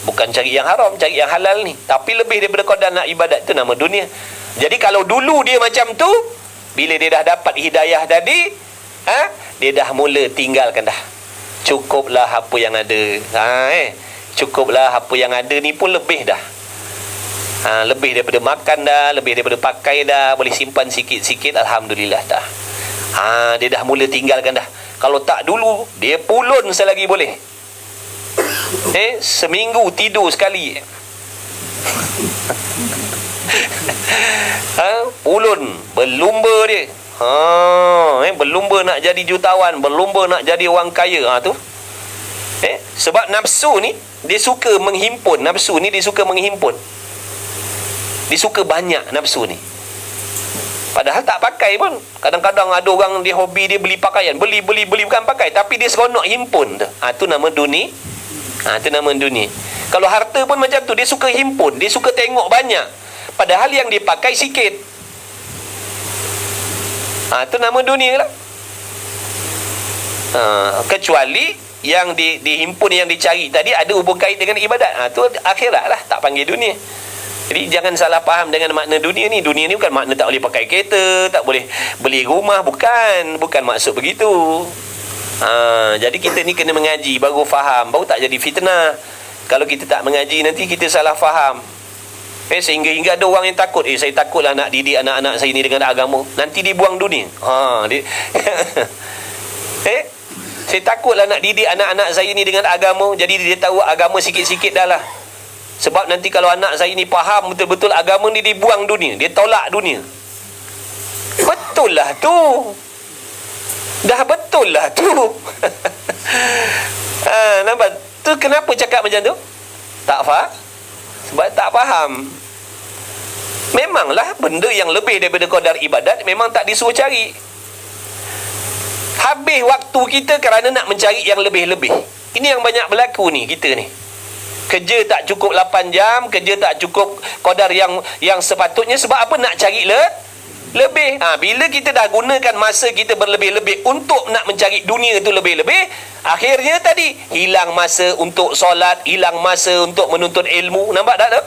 bukan cari yang haram, cari yang halal ni, tapi lebih daripada qadar nak ibadat, itu nama dunia. Jadi kalau dulu dia macam tu, bila dia dah dapat hidayah tadi, dia dah mula tinggalkan dah. Cukuplah apa yang ada. Cukuplah apa yang ada ni pun lebih dah. Lebih daripada makan dah, lebih daripada pakai dah, boleh simpan sikit-sikit, alhamdulillah dah. Dia dah mula tinggalkan dah. Kalau tak dulu, dia pulun selagi boleh. Seminggu tidur sekali. Pulun, berlumba dia. Berlumba nak jadi jutawan, berlumba nak jadi orang kaya. Tu. Sebab nafsu ni dia suka menghimpun. Nafsu ni dia suka menghimpun. Dia suka banyak nafsu ni. Padahal tak pakai pun. Kadang-kadang ada orang dia hobi dia beli pakaian, beli bukan pakai, tapi dia seronok himpun tu. Tu nama dunia. Itu nama dunia. Kalau harta pun macam tu, dia suka himpun, dia suka tengok banyak, padahal yang dipakai sikit. Itu nama dunia lah. Kecuali yang dihimpun, yang dicari tadi ada hubung kait dengan ibadat. Itu akhirat lah, tak panggil dunia. Jadi jangan salah faham dengan makna dunia ni. Dunia ni bukan makna tak boleh pakai kereta, tak boleh beli rumah. Bukan maksud begitu. Jadi kita ni kena mengaji, baru faham, baru tak jadi fitnah. Kalau kita tak mengaji, nanti kita salah faham. Sehingga ada orang yang takut, saya takutlah nak didik anak-anak saya ni dengan agama, nanti dibuang dunia. Saya takutlah nak didik anak-anak saya ni dengan agama, jadi dia tahu agama sikit-sikit dah lah. Sebab nanti kalau anak saya ni faham betul-betul agama ni, dibuang dunia, dia tolak dunia. Betul lah tu. Dah betul lah tu. Nampak? Tu kenapa cakap macam tu? Tak faham? Sebab tak faham. Memanglah benda yang lebih daripada qadar ibadat memang tak disuruh cari. Habis waktu kita kerana nak mencari yang lebih-lebih. Ini yang banyak berlaku ni, kita ni. Kerja tak cukup 8 jam, kerja tak cukup qadar yang sepatutnya. Sebab apa? Nak cari lebih. Bila kita dah gunakan masa kita berlebih-lebih untuk nak mencari dunia tu lebih-lebih, akhirnya tadi hilang masa untuk solat, hilang masa untuk menuntut ilmu. Nampak tak tu?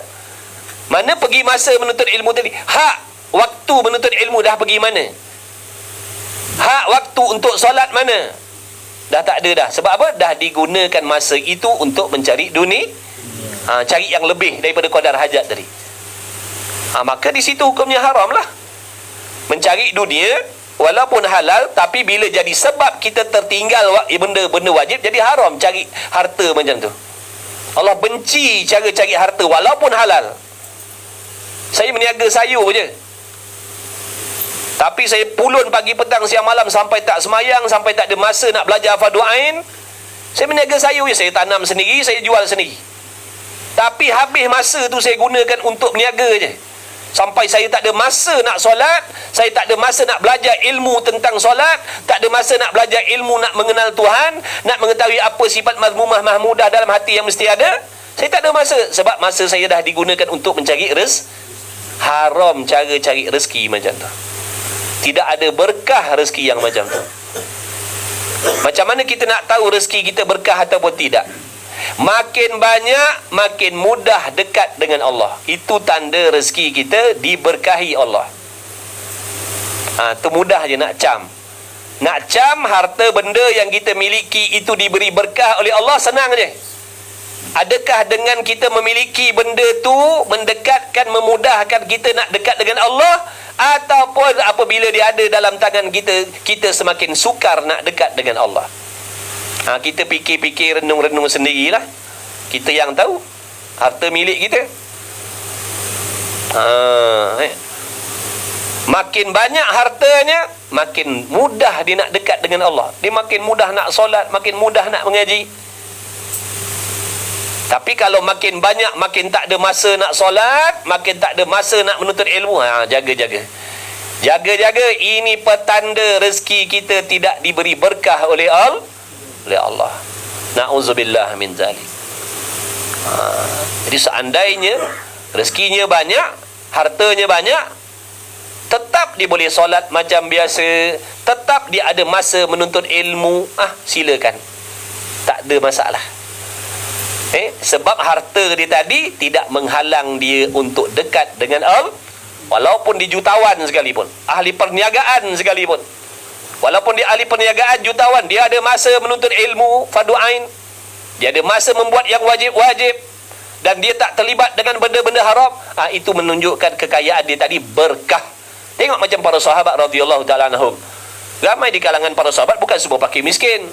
Mana pergi masa menuntut ilmu tadi? Hak waktu menuntut ilmu dah pergi mana? Hak waktu untuk solat mana? Dah tak ada dah. Sebab apa? Dah digunakan masa itu untuk mencari dunia. Cari yang lebih daripada qadar hajat tadi. Maka di situ hukumnya haram lah. Mencari dunia walaupun halal, tapi bila jadi sebab kita tertinggal benda-benda wajib, jadi haram cari harta macam tu. Allah benci cara cari harta walaupun halal. Saya meniaga sayur je, tapi saya pulun pagi petang siang malam sampai tak semayang, sampai tak ada masa nak belajar fardu ain. Saya meniaga sayur je, saya tanam sendiri, saya jual sendiri. Tapi habis masa tu saya gunakan untuk meniaga je. Sampai saya tak ada masa nak solat, saya tak ada masa nak belajar ilmu tentang solat, tak ada masa nak belajar ilmu nak mengenal Tuhan, nak mengetahui apa sifat mazmumah mahmudah dalam hati yang mesti ada. Saya tak ada masa, sebab masa saya dah digunakan untuk mencari haram cara cari rezeki macam tu. Tidak ada berkah rezeki yang macam tu. Macam mana kita nak tahu rezeki kita berkah ataupun tidak? Makin banyak, makin mudah dekat dengan Allah. Itu tanda rezeki kita diberkahi Allah. Itu mudah je nak cam. Nak cam harta benda yang kita miliki itu diberi berkah oleh Allah, senang je. Adakah dengan kita memiliki benda tu mendekatkan, memudahkan kita nak dekat dengan Allah, ataupun apabila dia ada dalam tangan kita, kita semakin sukar nak dekat dengan Allah? Kita fikir-fikir, renung-renung sendirilah. Kita yang tahu harta milik kita. Makin banyak hartanya, makin mudah dia nak dekat dengan Allah. Dia makin mudah nak solat, makin mudah nak mengaji. Tapi kalau makin banyak, makin tak ada masa nak solat, makin tak ada masa nak menuntut ilmu. Jaga-jaga. Jaga-jaga, ini petanda rezeki kita tidak diberi berkah oleh Allah. Na'udzubillah min zalik. Jadi seandainya rezekinya banyak, hartanya banyak, tetap dia boleh solat macam biasa, tetap dia ada masa menuntut ilmu, silakan, tak ada masalah. Sebab harta dia tadi tidak menghalang dia untuk dekat dengan Allah. Walaupun dia jutawan sekalipun, ahli perniagaan sekalipun, walaupun dia ahli perniagaan, jutawan, dia ada masa menuntut ilmu fardu ain, dia ada masa membuat yang wajib-wajib, dan dia tak terlibat dengan benda-benda haram. Itu menunjukkan kekayaan dia tadi berkah. Tengok macam para sahabat radhiyallahu ta'ala anhum. Ramai di kalangan para sahabat bukan semua fakir miskin.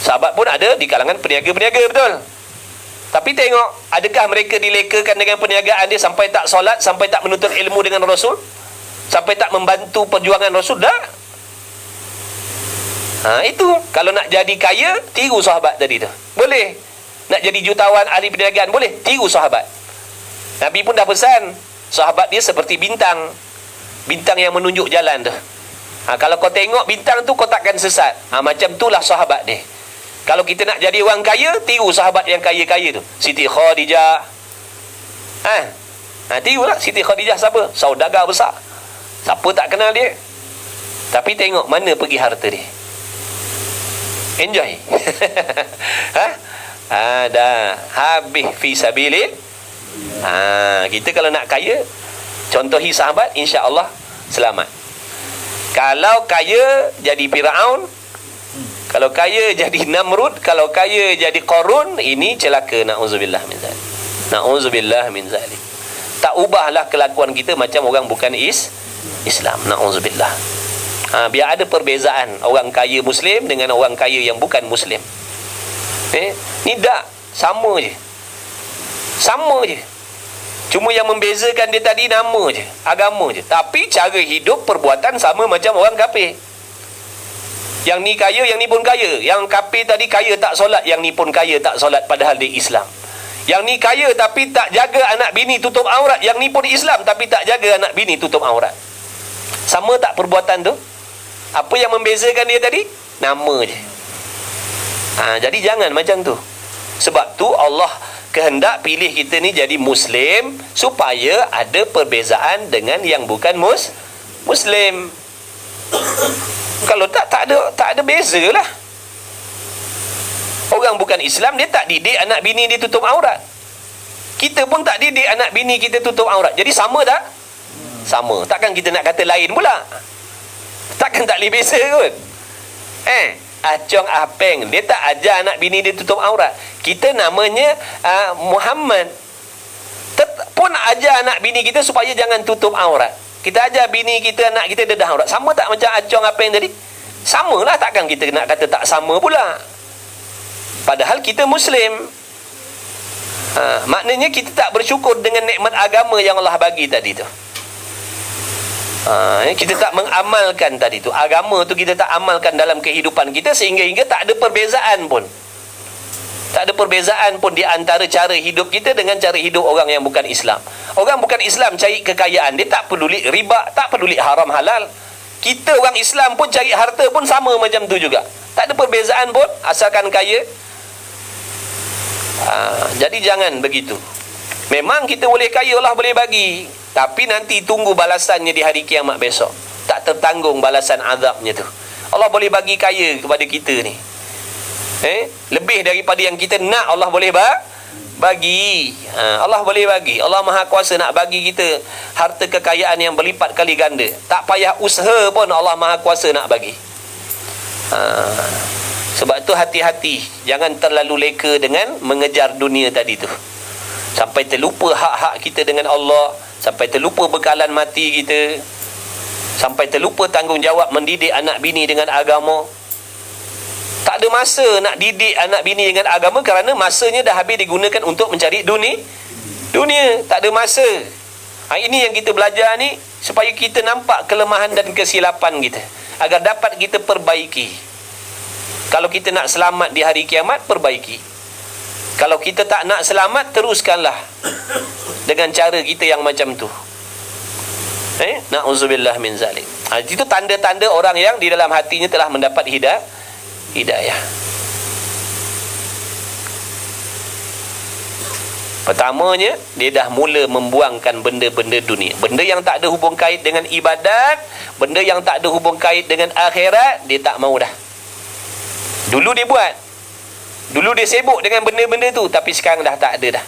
Sahabat pun ada di kalangan peniaga-peniaga, betul. Tapi tengok, adakah mereka dilekakan dengan perniagaan dia sampai tak solat, sampai tak menuntut ilmu dengan Rasul? Sampai tak membantu perjuangan Rasul dah. Itu kalau nak jadi kaya, tiru sahabat tadi tu. Boleh. Nak jadi jutawan, ahli perniagaan, boleh. Tiru sahabat. Nabi pun dah pesan, sahabat dia seperti bintang. Bintang yang menunjuk jalan tu. Kalau kau tengok bintang tu, kau takkan sesat. Macam itulah sahabat dia. Kalau kita nak jadi orang kaya, tiru sahabat yang kaya-kaya tu. Siti Khadijah. Tirulah Siti Khadijah siapa? Saudagar besar. Siapa tak kenal dia? Tapi tengok mana pergi harta dia. Enjoy. Dah habis fi sabilil. Kita kalau nak kaya, contohi sahabat, insya-Allah selamat. Kalau kaya jadi Firaun, kalau kaya jadi Namrud, kalau kaya jadi Qarun, ini celaka. Na'udzubillah min zalik. Na'udzubillah min zalik. Tak ubahlah kelakuan kita macam orang bukan Islam. Na'udzubillah. Biar ada perbezaan orang kaya Muslim dengan orang kaya yang bukan Muslim. Ni tak sama je. Sama je. Cuma yang membezakan dia tadi nama je, agama je. Tapi cara hidup, perbuatan sama macam orang kafir. Yang ni kaya, yang ni pun kaya. Yang kafir tadi kaya tak solat, yang ni pun kaya tak solat padahal dia Islam. Yang ni kaya tapi tak jaga anak bini tutup aurat, yang ni pun Islam tapi tak jaga anak bini tutup aurat. Sama tak perbuatan tu? Apa yang membezakan dia tadi? Nama je. Jadi jangan macam tu. Sebab tu Allah kehendak pilih kita ni jadi Muslim supaya ada perbezaan dengan yang bukan Muslim. Kalau tak ada beza lah. Orang bukan Islam, dia tak didik anak bini dia tutup aurat. Kita pun tak didik anak bini kita tutup aurat. Jadi sama tak? Sama. Takkan kita nak kata lain pula? Takkan tak boleh beza kot. Acong Apeng, dia tak ajar anak bini dia tutup aurat. Kita namanya Muhammad, pun ajar anak bini kita supaya jangan tutup aurat. Kita ajar bini kita, anak kita dedah aurat. Sama tak macam Acong Apeng tadi? Samalah. Takkan kita nak kata tak sama pula? Padahal kita Muslim. Maknanya kita tak bersyukur dengan nikmat agama yang Allah bagi tadi tu. Kita tak mengamalkan tadi tu. Agama tu kita tak amalkan dalam kehidupan kita, sehingga tak ada perbezaan pun. Tak ada perbezaan pun di antara cara hidup kita dengan cara hidup orang yang bukan Islam. Orang bukan Islam cari kekayaan, dia tak peduli riba, tak peduli haram halal. Kita orang Islam pun cari harta pun sama macam tu juga. Tak ada perbezaan pun, asalkan kaya. Jadi jangan begitu. Memang kita boleh kaya, Allah boleh bagi, tapi nanti tunggu balasannya di hari kiamat besok. Tak tertanggung balasan azabnya tu. Allah boleh bagi kaya kepada kita ni. Lebih daripada yang kita nak, Allah boleh bagi. Allah boleh bagi. Allah Maha Kuasa nak bagi kita harta kekayaan yang berlipat kali ganda. Tak payah usaha pun Allah Maha Kuasa nak bagi. Sebab tu hati-hati, jangan terlalu leka dengan mengejar dunia tadi tu, sampai terlupa hak-hak kita dengan Allah, sampai terlupa bekalan mati kita, sampai terlupa tanggungjawab mendidik anak bini dengan agama. Tak ada masa nak didik anak bini dengan agama kerana masanya dah habis digunakan untuk mencari dunia. Tak ada masa. Ini yang kita belajar ni supaya kita nampak kelemahan dan kesilapan kita, agar dapat kita perbaiki. Kalau kita nak selamat di hari kiamat, perbaiki. Kalau kita tak nak selamat, teruskanlah dengan cara kita yang macam tu. Na'udzubillah min zalik. Itu tanda-tanda orang yang di dalam hatinya telah mendapat hidayah. Pertamanya, dia dah mula membuangkan benda-benda dunia. Benda yang tak ada hubung kait dengan ibadat, benda yang tak ada hubung kait dengan akhirat, dia tak mau dah. Dulu dia buat, dulu dia sibuk dengan benda-benda tu, tapi sekarang dah tak ada dah.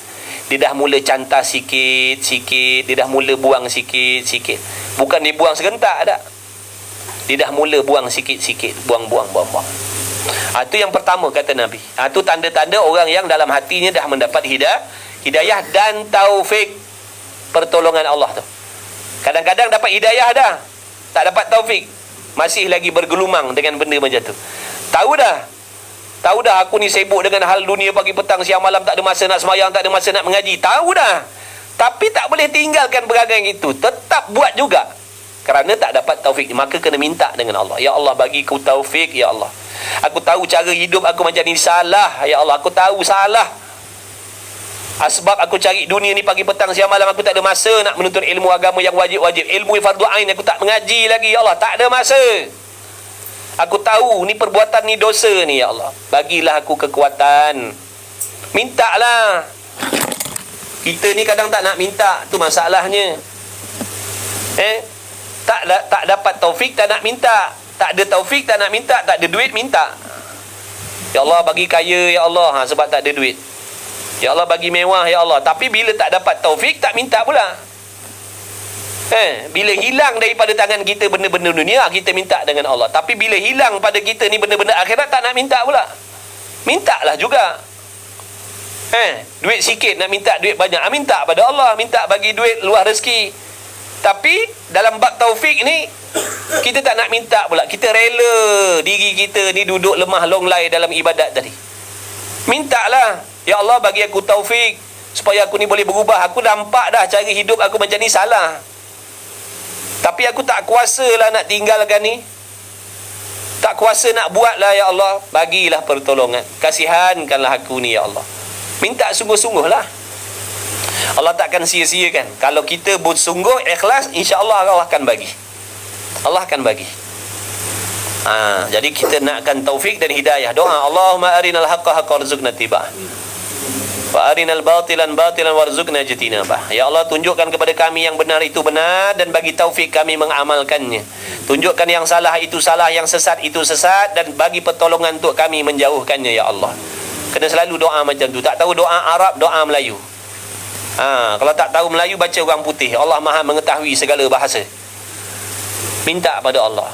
Dia dah mula cantas sikit-sikit, dia dah mula buang sikit-sikit. Bukan dia buang serentak dah, dia dah mula buang sikit-sikit, buang. Itu yang pertama kata Nabi. Itu tanda-tanda orang yang dalam hatinya dah mendapat hidayah dan taufik, pertolongan Allah tu. Kadang-kadang dapat hidayah dah, tak dapat taufik, masih lagi bergelumang dengan benda macam tu. Tahu dah aku ni sibuk dengan hal dunia pagi petang siang malam, tak ada masa nak semayang, tak ada masa nak mengaji. Tahu dah, tapi tak boleh tinggalkan perangai itu, tetap buat juga. Kerana tak dapat taufik, maka kena minta dengan Allah. Ya Allah, bagi ku taufik, ya Allah. Aku tahu cara hidup aku macam ni salah, ya Allah. Aku tahu salah. Sebab aku cari dunia ni pagi petang siang malam, aku tak ada masa nak menuntut ilmu agama yang wajib-wajib. Ilmu fardu ain aku tak mengaji lagi, ya Allah. Tak ada masa. Aku tahu ni perbuatan ni dosa ni, ya Allah. Bagilah aku kekuatan. Mintalah. Kita ni kadang tak nak minta, tu masalahnya. Tak dapat taufik, tak nak minta. Tak ada taufik, tak nak minta. Tak ada duit, minta. Ya Allah, bagi kaya, ya Allah. Sebab tak ada duit. Ya Allah, bagi mewah, ya Allah. Tapi bila tak dapat taufik, tak minta pula. Bila hilang daripada tangan kita benda-benda dunia, kita minta dengan Allah. Tapi bila hilang pada kita ni benda-benda akhirat, tak nak minta pula. Mintalah juga. Duit sikit nak minta duit banyak, minta pada Allah. Minta bagi duit luar rezeki. Tapi dalam bab taufik ni, kita tak nak minta pula. Kita rela diri kita ni duduk lemah longlai dalam ibadat tadi. Mintalah. Ya Allah, bagi aku taufik supaya aku ni boleh berubah. Aku nampak dah cara hidup aku macam ni salah. Tapi aku tak kuasa lah nak tinggalkan ni. Tak kuasa nak buat lah, ya Allah. Bagilah pertolongan. Kasihankanlah aku ni, ya Allah. Minta sungguh-sungguh lah. Allah takkan sia-siakan. Kalau kita bersungguh, ikhlas, insya-Allah Allah akan bagi. Allah akan bagi. Jadi kita nakkan taufik dan hidayah. Doa, Allahumma arinal haqqa haqqa warzuqna tiba'ah. Wa arinal batilan batilan warzuqna ijtinabah. Ya Allah, tunjukkan kepada kami yang benar itu benar dan bagi taufik kami mengamalkannya. Tunjukkan yang salah itu salah, yang sesat itu sesat, dan bagi pertolongan untuk kami menjauhkannya, ya Allah. Kena selalu doa macam tu. Tak tahu doa Arab, doa Melayu. Kalau tak tahu Melayu, baca orang putih. Allah Maha mengetahui segala bahasa. Minta pada Allah.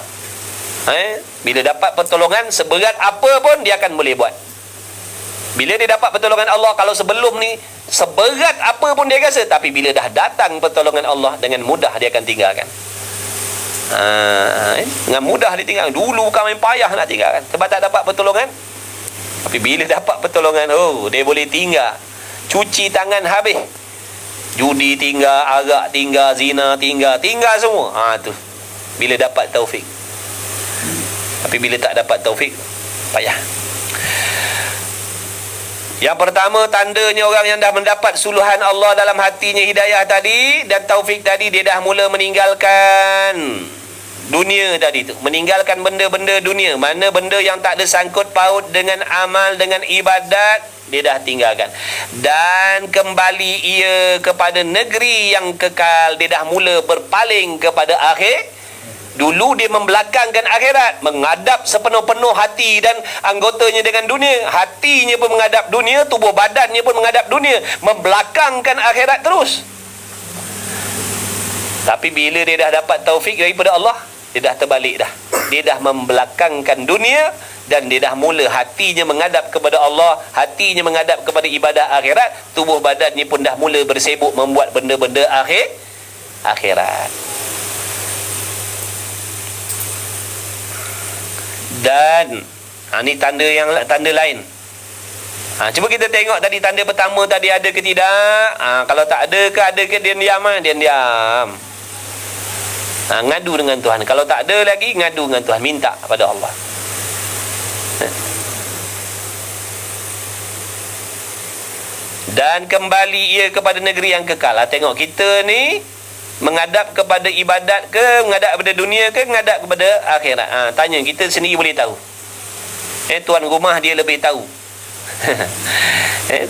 Bila dapat pertolongan, seberat apa pun dia akan boleh buat. Bila dia dapat pertolongan Allah, kalau sebelum ni seberat apa pun dia rasa, tapi bila dah datang pertolongan Allah, dengan mudah dia akan tinggalkan. Dengan mudah dia tinggalkan. Dulu bukan main payah nak tinggalkan, sebab tak dapat pertolongan. Tapi bila dapat pertolongan, dia boleh tinggal. Cuci tangan habis. Judi tinggal, arak tinggal, zina tinggal semua. Tu bila dapat taufik. Tapi bila tak dapat taufik, payah. Yang pertama, tandanya orang yang dah mendapat suluhan Allah dalam hatinya, hidayah tadi dan taufik tadi, dia dah mula meninggalkan dunia tadi tu. Meninggalkan benda-benda dunia. Mana benda yang tak ada sangkut paut dengan amal, dengan ibadat, dia dah tinggalkan. Dan kembali ia kepada negeri yang kekal. Dia dah mula berpaling kepada akhir. Dulu dia membelakangkan akhirat, menghadap sepenuh-penuh hati dan anggotanya dengan dunia. Hatinya pun menghadap dunia, tubuh badannya pun menghadap dunia, membelakangkan akhirat terus. Tapi bila dia dah dapat taufik daripada Allah, dia dah terbalik dah. Dia dah membelakangkan dunia dan dia dah mula hatinya menghadap kepada Allah, hatinya menghadap kepada ibadah akhirat, tubuh badannya pun dah mula bersibuk membuat benda-benda akhirat. Dan ni tanda lain. Cuba kita tengok tadi tanda pertama tadi ada ke tidak. Kalau tak ada ke dia diam. Dia diam. Ngadu dengan Tuhan. Kalau tak ada lagi, ngadu dengan Tuhan, minta pada Allah. Dan kembali ia kepada negeri yang kekal. Tengok kita ni menghadap kepada ibadat ke, menghadap kepada dunia ke, menghadap kepada akhirat. Tanya, kita sendiri boleh tahu. Tuan rumah dia lebih tahu.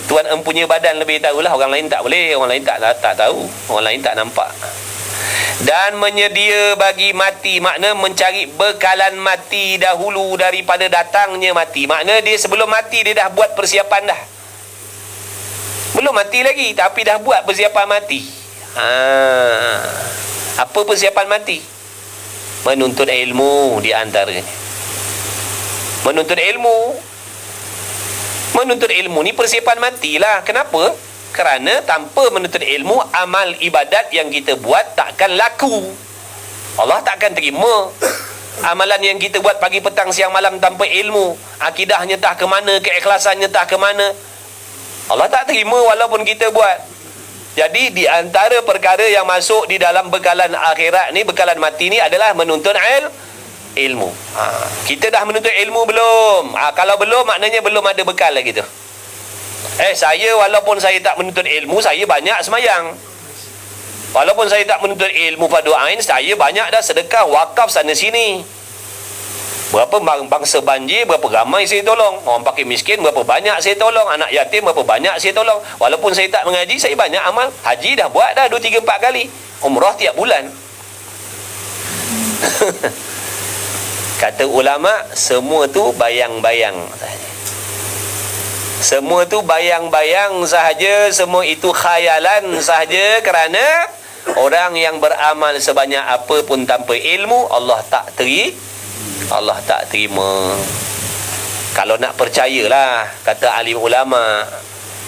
Tuan empunya badan lebih tahulah. Orang lain tak boleh. Orang lain tak tahu. Orang lain tak nampak. Dan menyedia bagi mati, makna mencari bekalan mati dahulu daripada datangnya mati. Makna dia sebelum mati dia dah buat persiapan dah. Belum mati lagi, tapi dah buat persiapan mati. Apa persiapan mati? Menuntut ilmu di antaranya. Menuntut ilmu ni persiapan matilah. Kenapa? Kerana tanpa menuntut ilmu, amal ibadat yang kita buat takkan laku. Allah takkan terima amalan yang kita buat pagi petang siang malam tanpa ilmu. Akidahnya tak ke mana, keikhlasannya tak ke mana, Allah tak terima walaupun kita buat. Jadi di antara perkara yang masuk di dalam bekalan akhirat ni, bekalan mati ni adalah menuntut ilmu. Kita dah menuntut ilmu belum? Kalau belum, maknanya belum ada bekal lagi tu. Saya walaupun saya tak menuntut ilmu, saya banyak semayang. Walaupun saya tak menuntut ilmu fardu ain, saya banyak dah sedekah, wakaf sana sini. Berapa bangsa banjir, berapa ramai saya tolong. Orang pakai miskin, berapa banyak saya tolong. Anak yatim, berapa banyak saya tolong. Walaupun saya tak mengaji, saya banyak amal. Haji dah buat dah 2, 3, 4 kali. Umrah tiap bulan. Kata ulama, semua tu bayang-bayang sahaja. Semua tu bayang-bayang sahaja. Semua itu khayalan sahaja. Kerana orang yang beramal sebanyak apa pun tanpa ilmu, Allah tak terima. Kalau nak percayalah, kata alim ulama.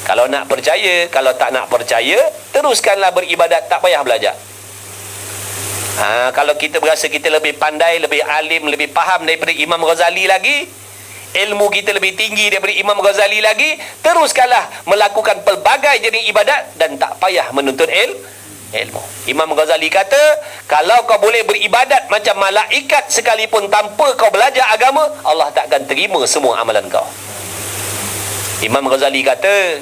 Kalau nak percaya, kalau tak nak percaya, teruskanlah beribadat, tak payah belajar. Kalau kita berasa kita lebih pandai, lebih alim, lebih faham daripada Imam Ghazali lagi, ilmu kita lebih tinggi daripada Imam Ghazali lagi, teruskanlah melakukan pelbagai jenis ibadat dan tak payah menuntut ilmu. Imam Ghazali kata, kalau kau boleh beribadat macam malaikat sekalipun tanpa kau belajar agama, Allah takkan terima semua amalan kau. Imam Ghazali kata,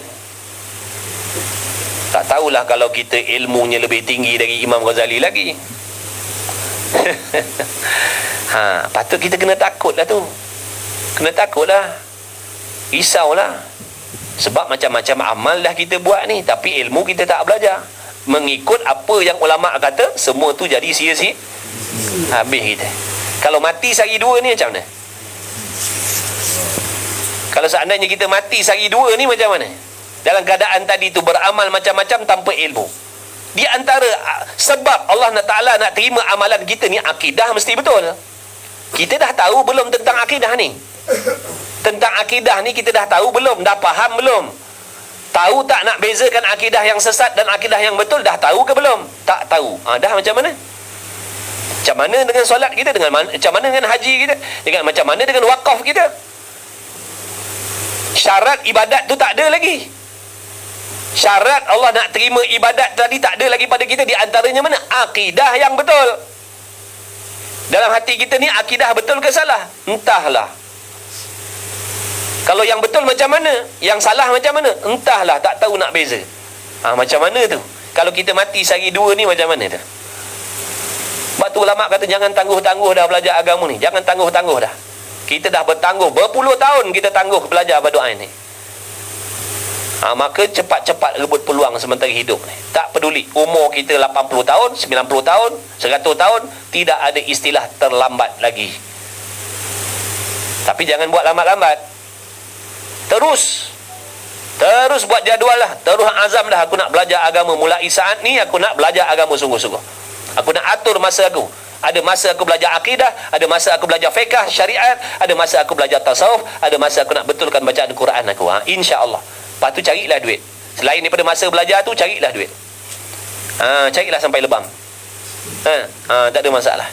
tak tahulah kalau kita ilmunya lebih tinggi dari Imam Ghazali lagi. Patut kita kena takut lah tu. Kena takut lah, risau lah. Sebab macam-macam amal dah kita buat ni, tapi ilmu kita tak belajar. Mengikut apa yang ulama kata, semua tu jadi sia-sia. Habis kita. Kalau mati sehari dua ni macam mana? Kalau seandainya kita mati sehari dua ni macam mana? Dalam keadaan tadi tu beramal macam-macam tanpa ilmu. Di antara sebab Allah Ta'ala nak terima amalan kita ni, akidah mesti betul. Kita dah tahu belum tentang akidah ni? Tentang akidah ni kita dah tahu belum? Dah faham belum? Tahu tak nak bezakan akidah yang sesat dan akidah yang betul? Dah tahu ke belum? Tak tahu. Dah macam mana? Macam mana dengan solat kita? Macam mana dengan haji kita? Macam mana dengan wakaf kita? Syarat ibadat tu tak ada lagi. Syarat Allah nak terima ibadat tadi tak ada lagi pada kita. Di antaranya mana? Akidah yang betul. Dalam hati kita ni akidah betul ke salah? Entahlah. Kalau yang betul macam mana? Yang salah macam mana? Entahlah, tak tahu nak beza. Macam mana tu? Kalau kita mati sehari dua ni macam mana tu? Sebab tu ulama kata jangan tangguh-tangguh dah belajar agama ni. Jangan tangguh-tangguh dah. Kita dah bertangguh, berpuluh tahun kita tangguh belajar berdoa ni. Maka cepat-cepat rebut peluang sementara hidup ni. Tak peduli umur kita 80 tahun, 90 tahun, 100 tahun, tidak ada istilah terlambat lagi. Tapi jangan buat lambat-lambat. Terus buat jadual lah. Terus azam dah, aku nak belajar agama. Mulai saat ni aku nak belajar agama sungguh-sungguh. Aku nak atur masa aku. Ada masa aku belajar akidah, ada masa aku belajar fiqh syariat, ada masa aku belajar tasawuf, ada masa aku nak betulkan bacaan Quran aku. InsyaAllah. Lepas tu carilah duit. Selain daripada masa belajar tu, carilah duit. Carilah sampai lebam. Tak ada masalah.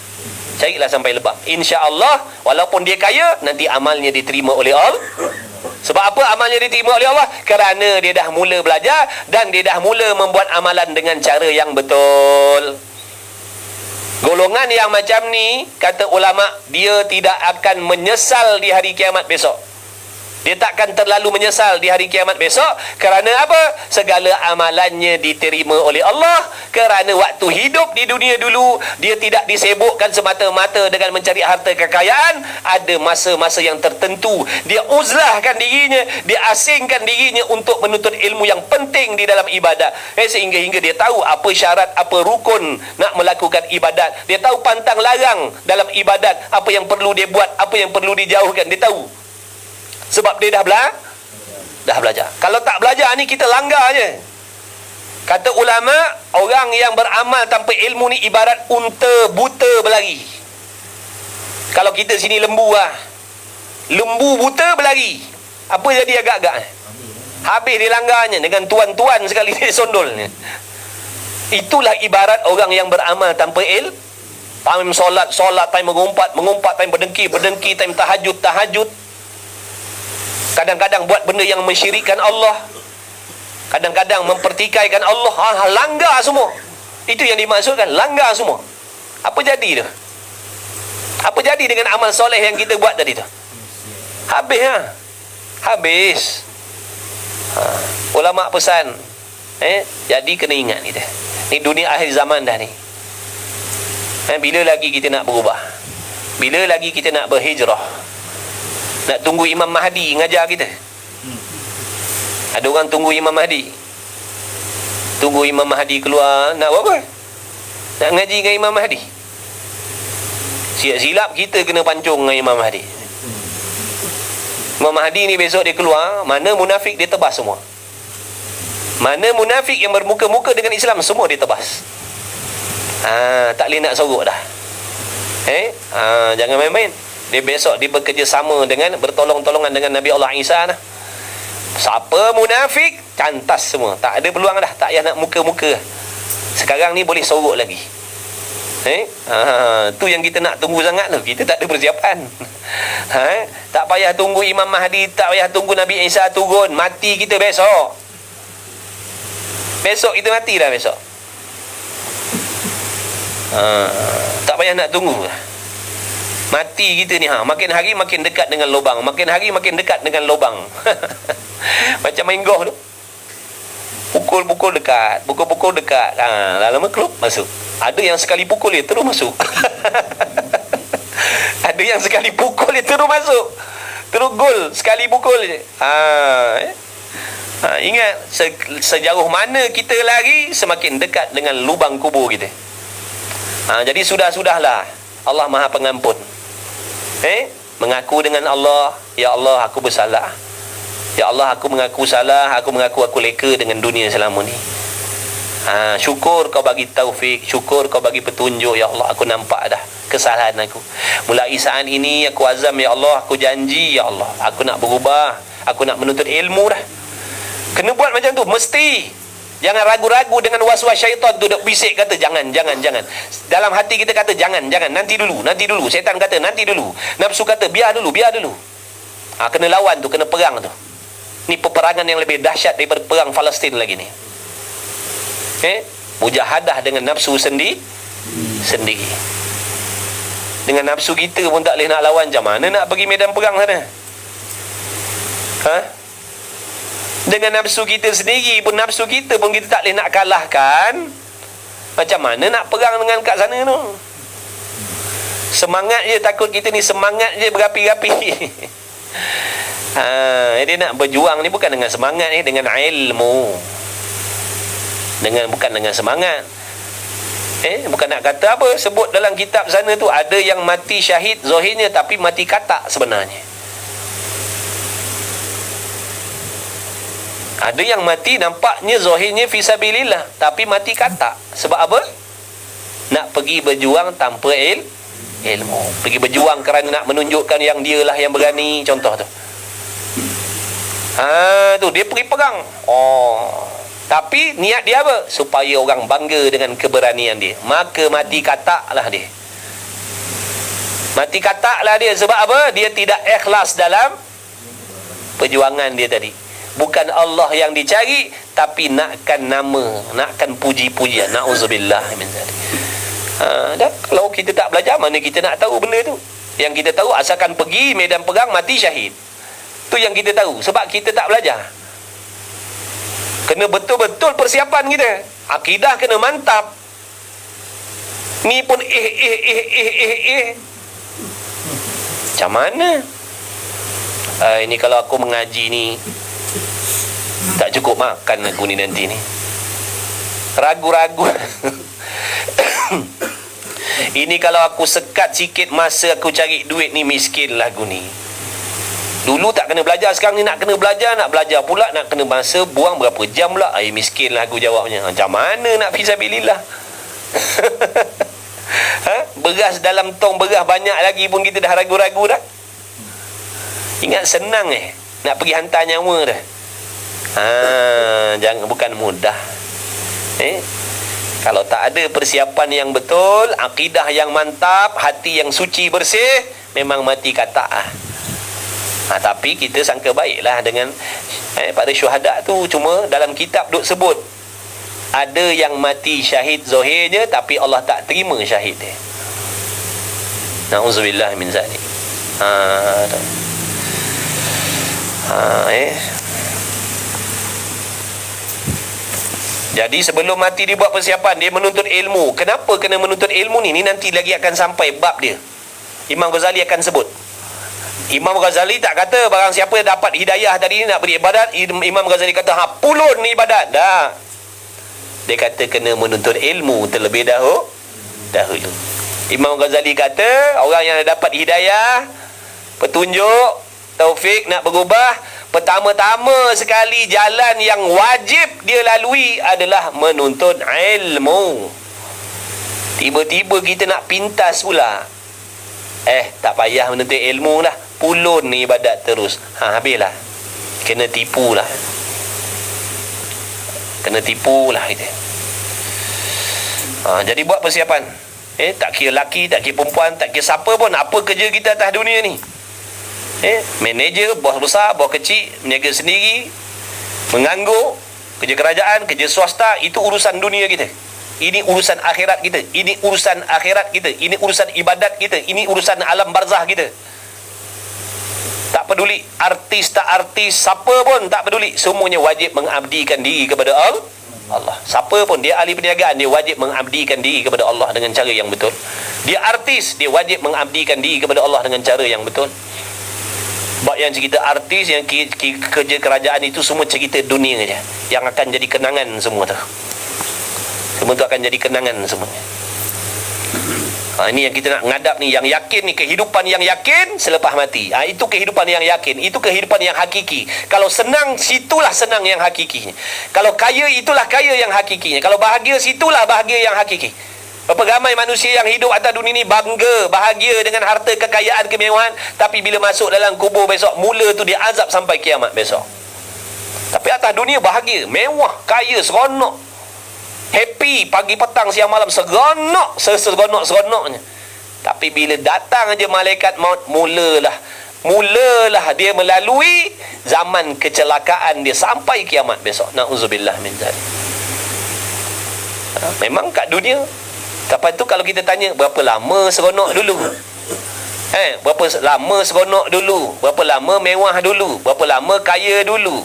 Carilah sampai lebam. InsyaAllah, walaupun dia kaya, nanti amalnya diterima oleh Allah. Sebab apa amalnya diterima oleh Allah? Kerana dia dah mula belajar dan dia dah mula membuat amalan dengan cara yang betul. Golongan yang macam ni, kata ulama, dia tidak akan menyesal di hari kiamat besok. Dia takkan terlalu menyesal di hari kiamat besok. Kerana apa? Segala amalannya diterima oleh Allah. Kerana waktu hidup di dunia dulu, dia tidak disibukkan semata-mata dengan mencari harta kekayaan. Ada masa-masa yang tertentu dia uzlahkan dirinya, dia asingkan dirinya untuk menuntut ilmu yang penting di dalam ibadat. Sehingga dia tahu apa syarat, apa rukun nak melakukan ibadat. Dia tahu pantang larang dalam ibadat, apa yang perlu dia buat, apa yang perlu dijauhkan. Dia tahu. Sebab dia dah belajar. Kalau tak belajar ni kita langgar je. Kata ulama, orang yang beramal tanpa ilmu ni ibarat unta buta berlari. Kalau kita sini lembu lah. Lembu buta berlari. Apa jadi agak-agak? Habis dia langgarnya dengan tuan-tuan sekali dia sondolnya. Itulah ibarat orang yang beramal tanpa ilmu. Time solat, time mengumpat, time berdengki, time tahajud. Kadang-kadang buat benda yang mensyirikkan Allah. Kadang-kadang mempertikaikan Allah, langgar semua. Itu yang dimaksudkan, langgar semua. Apa jadi tu? Apa jadi dengan amal soleh yang kita buat tadi tu? Habis ha? Habis. Ulama pesan, jadi kena ingat kita. Ni dunia akhir zaman dah ni. Bila lagi kita nak berubah? Bila lagi kita nak berhijrah? Nak tunggu Imam Mahdi ngajar kita? Ada orang tunggu Imam Mahdi. Tunggu Imam Mahdi keluar, nak buat apa? Nak ngaji dengan Imam Mahdi. Silap kita kena pancung dengan Imam Mahdi. Imam Mahdi ni besok dia keluar, mana munafik dia tebas semua. Mana munafik yang bermuka-muka dengan Islam, semua dia tebas. Tak boleh nak sorok dah. Jangan main-main. Dia besok dia bekerjasama dengan, bertolong-tolongan dengan Nabi Allah Isa dah. Siapa munafik, cantas semua. Tak ada peluang dah, tak payah nak muka-muka. Sekarang ni boleh sorok lagi. Tu yang kita nak tunggu sangat tu. Kita tak ada persiapan. Tak payah tunggu Imam Mahdi, tak payah tunggu Nabi Isa turun. Mati kita besok. Besok kita mati dah besok. Tak payah nak tunggu. Mati kita ni makin hari makin dekat dengan lubang, makin hari makin dekat dengan lubang. Macam main golf tu. Pukul-pukul dekat, pukul-pukul dekat. Lama klub masuk. Ada yang sekali pukul dia terus masuk. Ada yang sekali pukul dia terus masuk. Terus gol sekali pukul je. Ingat sejauh mana kita lari, semakin dekat dengan lubang kubur kita. Jadi sudah-sudahlah. Allah Maha Pengampun. Mengaku dengan Allah, ya Allah aku bersalah. Ya Allah aku mengaku salah, aku mengaku aku leka dengan dunia selama ni. Syukur kau bagi taufik, syukur kau bagi petunjuk, ya Allah aku nampak dah kesalahan aku. Mulai saat ini aku azam, ya Allah aku janji, ya Allah aku nak berubah, aku nak menuntut ilmu dah. Kena buat macam tu, mesti. Jangan ragu-ragu dengan was-was syaitan tu duk bisik kata jangan. Dalam hati kita kata jangan, nanti dulu. Syaitan kata nanti dulu. Nafsu kata biar dulu. Kena lawan tu, kena perang tu. Ni peperangan yang lebih dahsyat daripada perang Palestin lagi ni. Mujahadah dengan nafsu sendiri. Dengan nafsu kita pun tak boleh nak lawan, macam mana nak pergi medan perang sana? Dengan nafsu kita sendiri pun, nafsu kita pun kita tak boleh nak kalahkan. Macam mana nak perang dengan kat sana tu? Semangat je, takut kita ni semangat je berapi-api. Dia nak berjuang ni bukan dengan semangat ni, dengan ilmu. Bukan dengan semangat. Bukan nak kata apa, sebut dalam kitab sana tu ada yang mati syahid zahirnya tapi mati katak sebenarnya. Ada yang mati nampaknya zahirnya fisabilillah tapi mati katak. Sebab apa? Nak pergi berjuang tanpa ilmu. Pergi berjuang kerana nak menunjukkan yang dialah yang berani, contoh tu. Tu dia pergi perang. Tapi niat dia apa? Supaya orang bangga dengan keberanian dia. Maka mati kataklah dia. Mati kataklah dia sebab apa? Dia tidak ikhlas dalam perjuangan dia tadi. Bukan Allah yang dicari, tapi nakkan nama, nakkan puji-pujian. Na'udzubillah min zalik. Dan kalau kita tak belajar, mana kita nak tahu benda tu? Yang kita tahu asalkan pergi medan perang mati syahid. Tu yang kita tahu. Sebab kita tak belajar. Kena betul-betul persiapan kita. Akidah kena mantap. Ni pun macam mana? Ini kalau aku mengaji ni tak cukup makan aku ni nanti ni. Ragu-ragu. Ini kalau aku sekat sikit masa aku cari duit ni, miskin lah aku ni. Dulu tak kena belajar, sekarang ni nak kena belajar, nak belajar pula, nak kena masa, buang berapa jam pula. Miskin lah aku jawabnya. Macam mana nak fisabilillah? Beras dalam tong beras banyak lagi pun kita dah ragu-ragu dah. Ingat senang nak pergi hantar nyawa dah. Jangan, bukan mudah. Kalau tak ada persiapan yang betul, akidah yang mantap, hati yang suci bersih, memang mati katak. Tapi kita sangka baiklah dengan pada syuhada tu. Cuma dalam kitab duk sebut ada yang mati syahid zahirnya, tapi Allah tak terima syahid dia. Na'udzubillah min zalik. Jadi sebelum mati dia buat persiapan, dia menuntut ilmu. Kenapa kena menuntut ilmu ni? Ni nanti lagi akan sampai bab dia. Imam Ghazali akan sebut. Imam Ghazali tak kata barang siapa yang dapat hidayah tadi nak beribadat. Imam Ghazali kata pulun ni ibadat. Dah. Dia kata kena menuntut ilmu terlebih dahulu. Imam Ghazali kata orang yang dapat hidayah, petunjuk, taufik nak berubah, pertama-tama sekali jalan yang wajib dia lalui adalah menuntut ilmu. Tiba-tiba kita nak pintas pula. Tak payah menuntut ilmu lah, pulun ni ibadat terus. Habislah. Kena tipu lah kita. Jadi buat persiapan. Tak kira lelaki, tak kira perempuan, tak kira siapa pun, apa kerja kita atas dunia ni. Manager, bos besar, bos kecil, meniaga sendiri, menganggur, kerja kerajaan, kerja swasta, itu urusan dunia kita. Ini urusan akhirat kita. Ini urusan akhirat kita. Ini urusan ibadat kita. Ini urusan alam barzah kita. Tak peduli artis tak artis, siapa pun tak peduli. Semuanya wajib mengabdikan diri kepada Allah. Siapa pun dia ahli perniagaan, dia wajib mengabdikan diri kepada Allah dengan cara yang betul. Dia artis, dia wajib mengabdikan diri kepada Allah dengan cara yang betul. Sebab yang cerita artis, yang kerja kerajaan itu semua cerita dunia je, yang akan jadi kenangan semua tu. Semua tu akan jadi kenangan semuanya. Ini yang kita nak ngadap ni, yang yakin ni, kehidupan yang yakin selepas mati. Itu kehidupan yang yakin, itu kehidupan yang hakiki. Kalau senang, situlah senang yang hakikinya. Kalau kaya, itulah kaya yang hakikinya. Kalau bahagia, situlah bahagia yang hakiki. Berapa ramai manusia yang hidup atas dunia ni bangga, bahagia dengan harta, kekayaan, kemewahan, tapi bila masuk dalam kubur besok, mula tu dia azab sampai kiamat besok. Tapi atas dunia bahagia, mewah, kaya, seronok, happy, pagi petang siang malam, seronok, seronok-seronoknya. Tapi bila datang aja malaikat maut, mulalah dia melalui zaman kecelakaan dia sampai kiamat besok. Na'udzubillah min zalik. Memang kat dunia. Lepas tu kalau kita tanya berapa lama seronok dulu, berapa lama seronok dulu, berapa lama mewah dulu, berapa lama kaya dulu,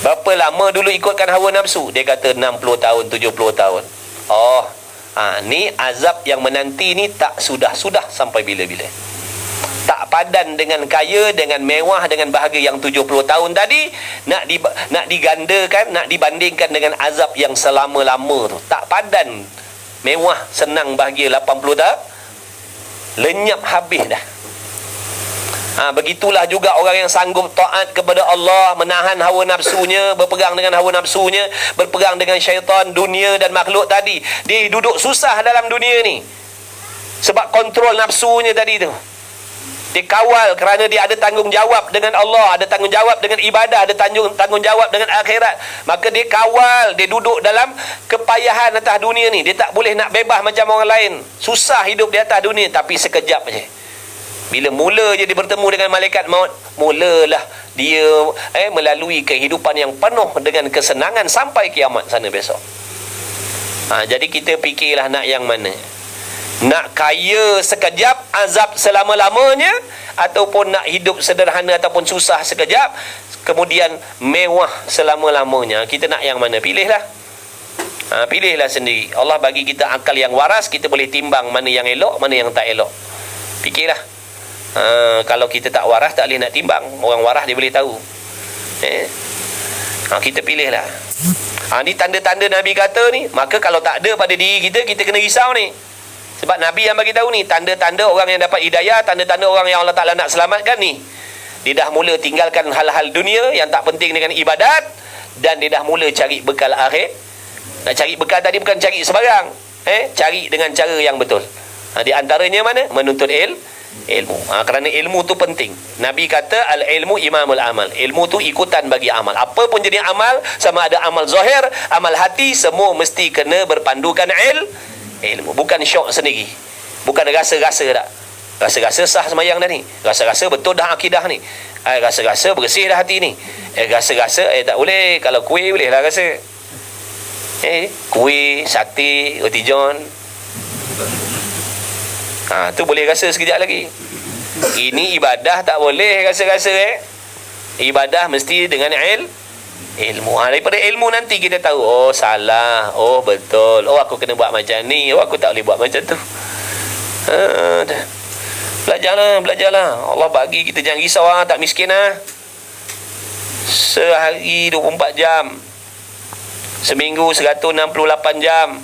berapa lama dulu ikutkan hawa nafsu, dia kata 60 tahun, 70 tahun. Ni azab yang menanti ni tak sudah-sudah sampai bila-bila. Tak padan dengan kaya, dengan mewah, dengan bahagia yang 70 tahun tadi, nak digandakan, nak dibandingkan dengan azab yang selama-lama tu. Tak padan. Mewah, senang, bahagia 80 dah lenyap habis dah. Begitulah juga orang yang sanggup taat kepada Allah, menahan hawa nafsunya, berpegang dengan hawa nafsunya, berpegang dengan syaitan, dunia dan makhluk tadi. Dia duduk susah dalam dunia ni sebab kontrol nafsunya tadi tu. Dia kawal kerana dia ada tanggungjawab dengan Allah, ada tanggungjawab dengan ibadah, ada tanggungjawab dengan akhirat. Maka dia kawal, dia duduk dalam kepayahan atas dunia ni. Dia tak boleh nak bebas macam orang lain. Susah hidup di atas dunia, tapi sekejap je. Bila mula je dia bertemu dengan malaikat maut, mulalah dia melalui kehidupan yang penuh dengan kesenangan sampai kiamat sana besok. Jadi kita fikirlah nak yang mana. Nak kaya sekejap, azab selama-lamanya, ataupun nak hidup sederhana ataupun susah sekejap, kemudian mewah selama-lamanya. Kita nak yang mana? Pilihlah. Pilihlah sendiri. Allah bagi kita akal yang waras, kita boleh timbang mana yang elok, mana yang tak elok. Fikirlah. Kalau kita tak waras, tak boleh nak timbang. Orang waras dia boleh tahu. Kita pilihlah. Ni tanda-tanda Nabi kata ni. Maka kalau tak ada pada diri kita, kita kena risau ni. Sebab Nabi yang bagi tahu ni, tanda-tanda orang yang dapat hidayah, tanda-tanda orang yang Allah Ta'ala nak selamatkan ni. Dia dah mula tinggalkan hal-hal dunia yang tak penting dengan ibadat, dan dia dah mula cari bekal akhir. Nak cari bekal tadi bukan cari sebarang. Cari dengan cara yang betul. Di antaranya mana? Menuntut ilmu. Kerana ilmu tu penting. Nabi kata al-ilmu imamul amal. Ilmu tu ikutan bagi amal. Apa pun jadi amal, sama ada amal zahir, amal hati, semua mesti kena berpandukan ilmu. Bukan syok sendiri, bukan rasa-rasa tak. Rasa-rasa sah semayang dah ni. Rasa-rasa betul dah akidah ni. Rasa-rasa bersih dah hati ni. Rasa-rasa tak boleh. Kalau kuih boleh lah rasa. Kuih, sate, roti john. Tu boleh rasa sekejap lagi. Ini ibadah tak boleh rasa-rasa. Ibadah mesti dengan ilmu. Daripada ilmu nanti kita tahu, oh salah, oh betul, oh aku kena buat macam ni, oh aku tak boleh buat macam tu. Belajarlah. Allah bagi kita, jangan risau tak miskin Sehari 24 jam, seminggu 168 jam.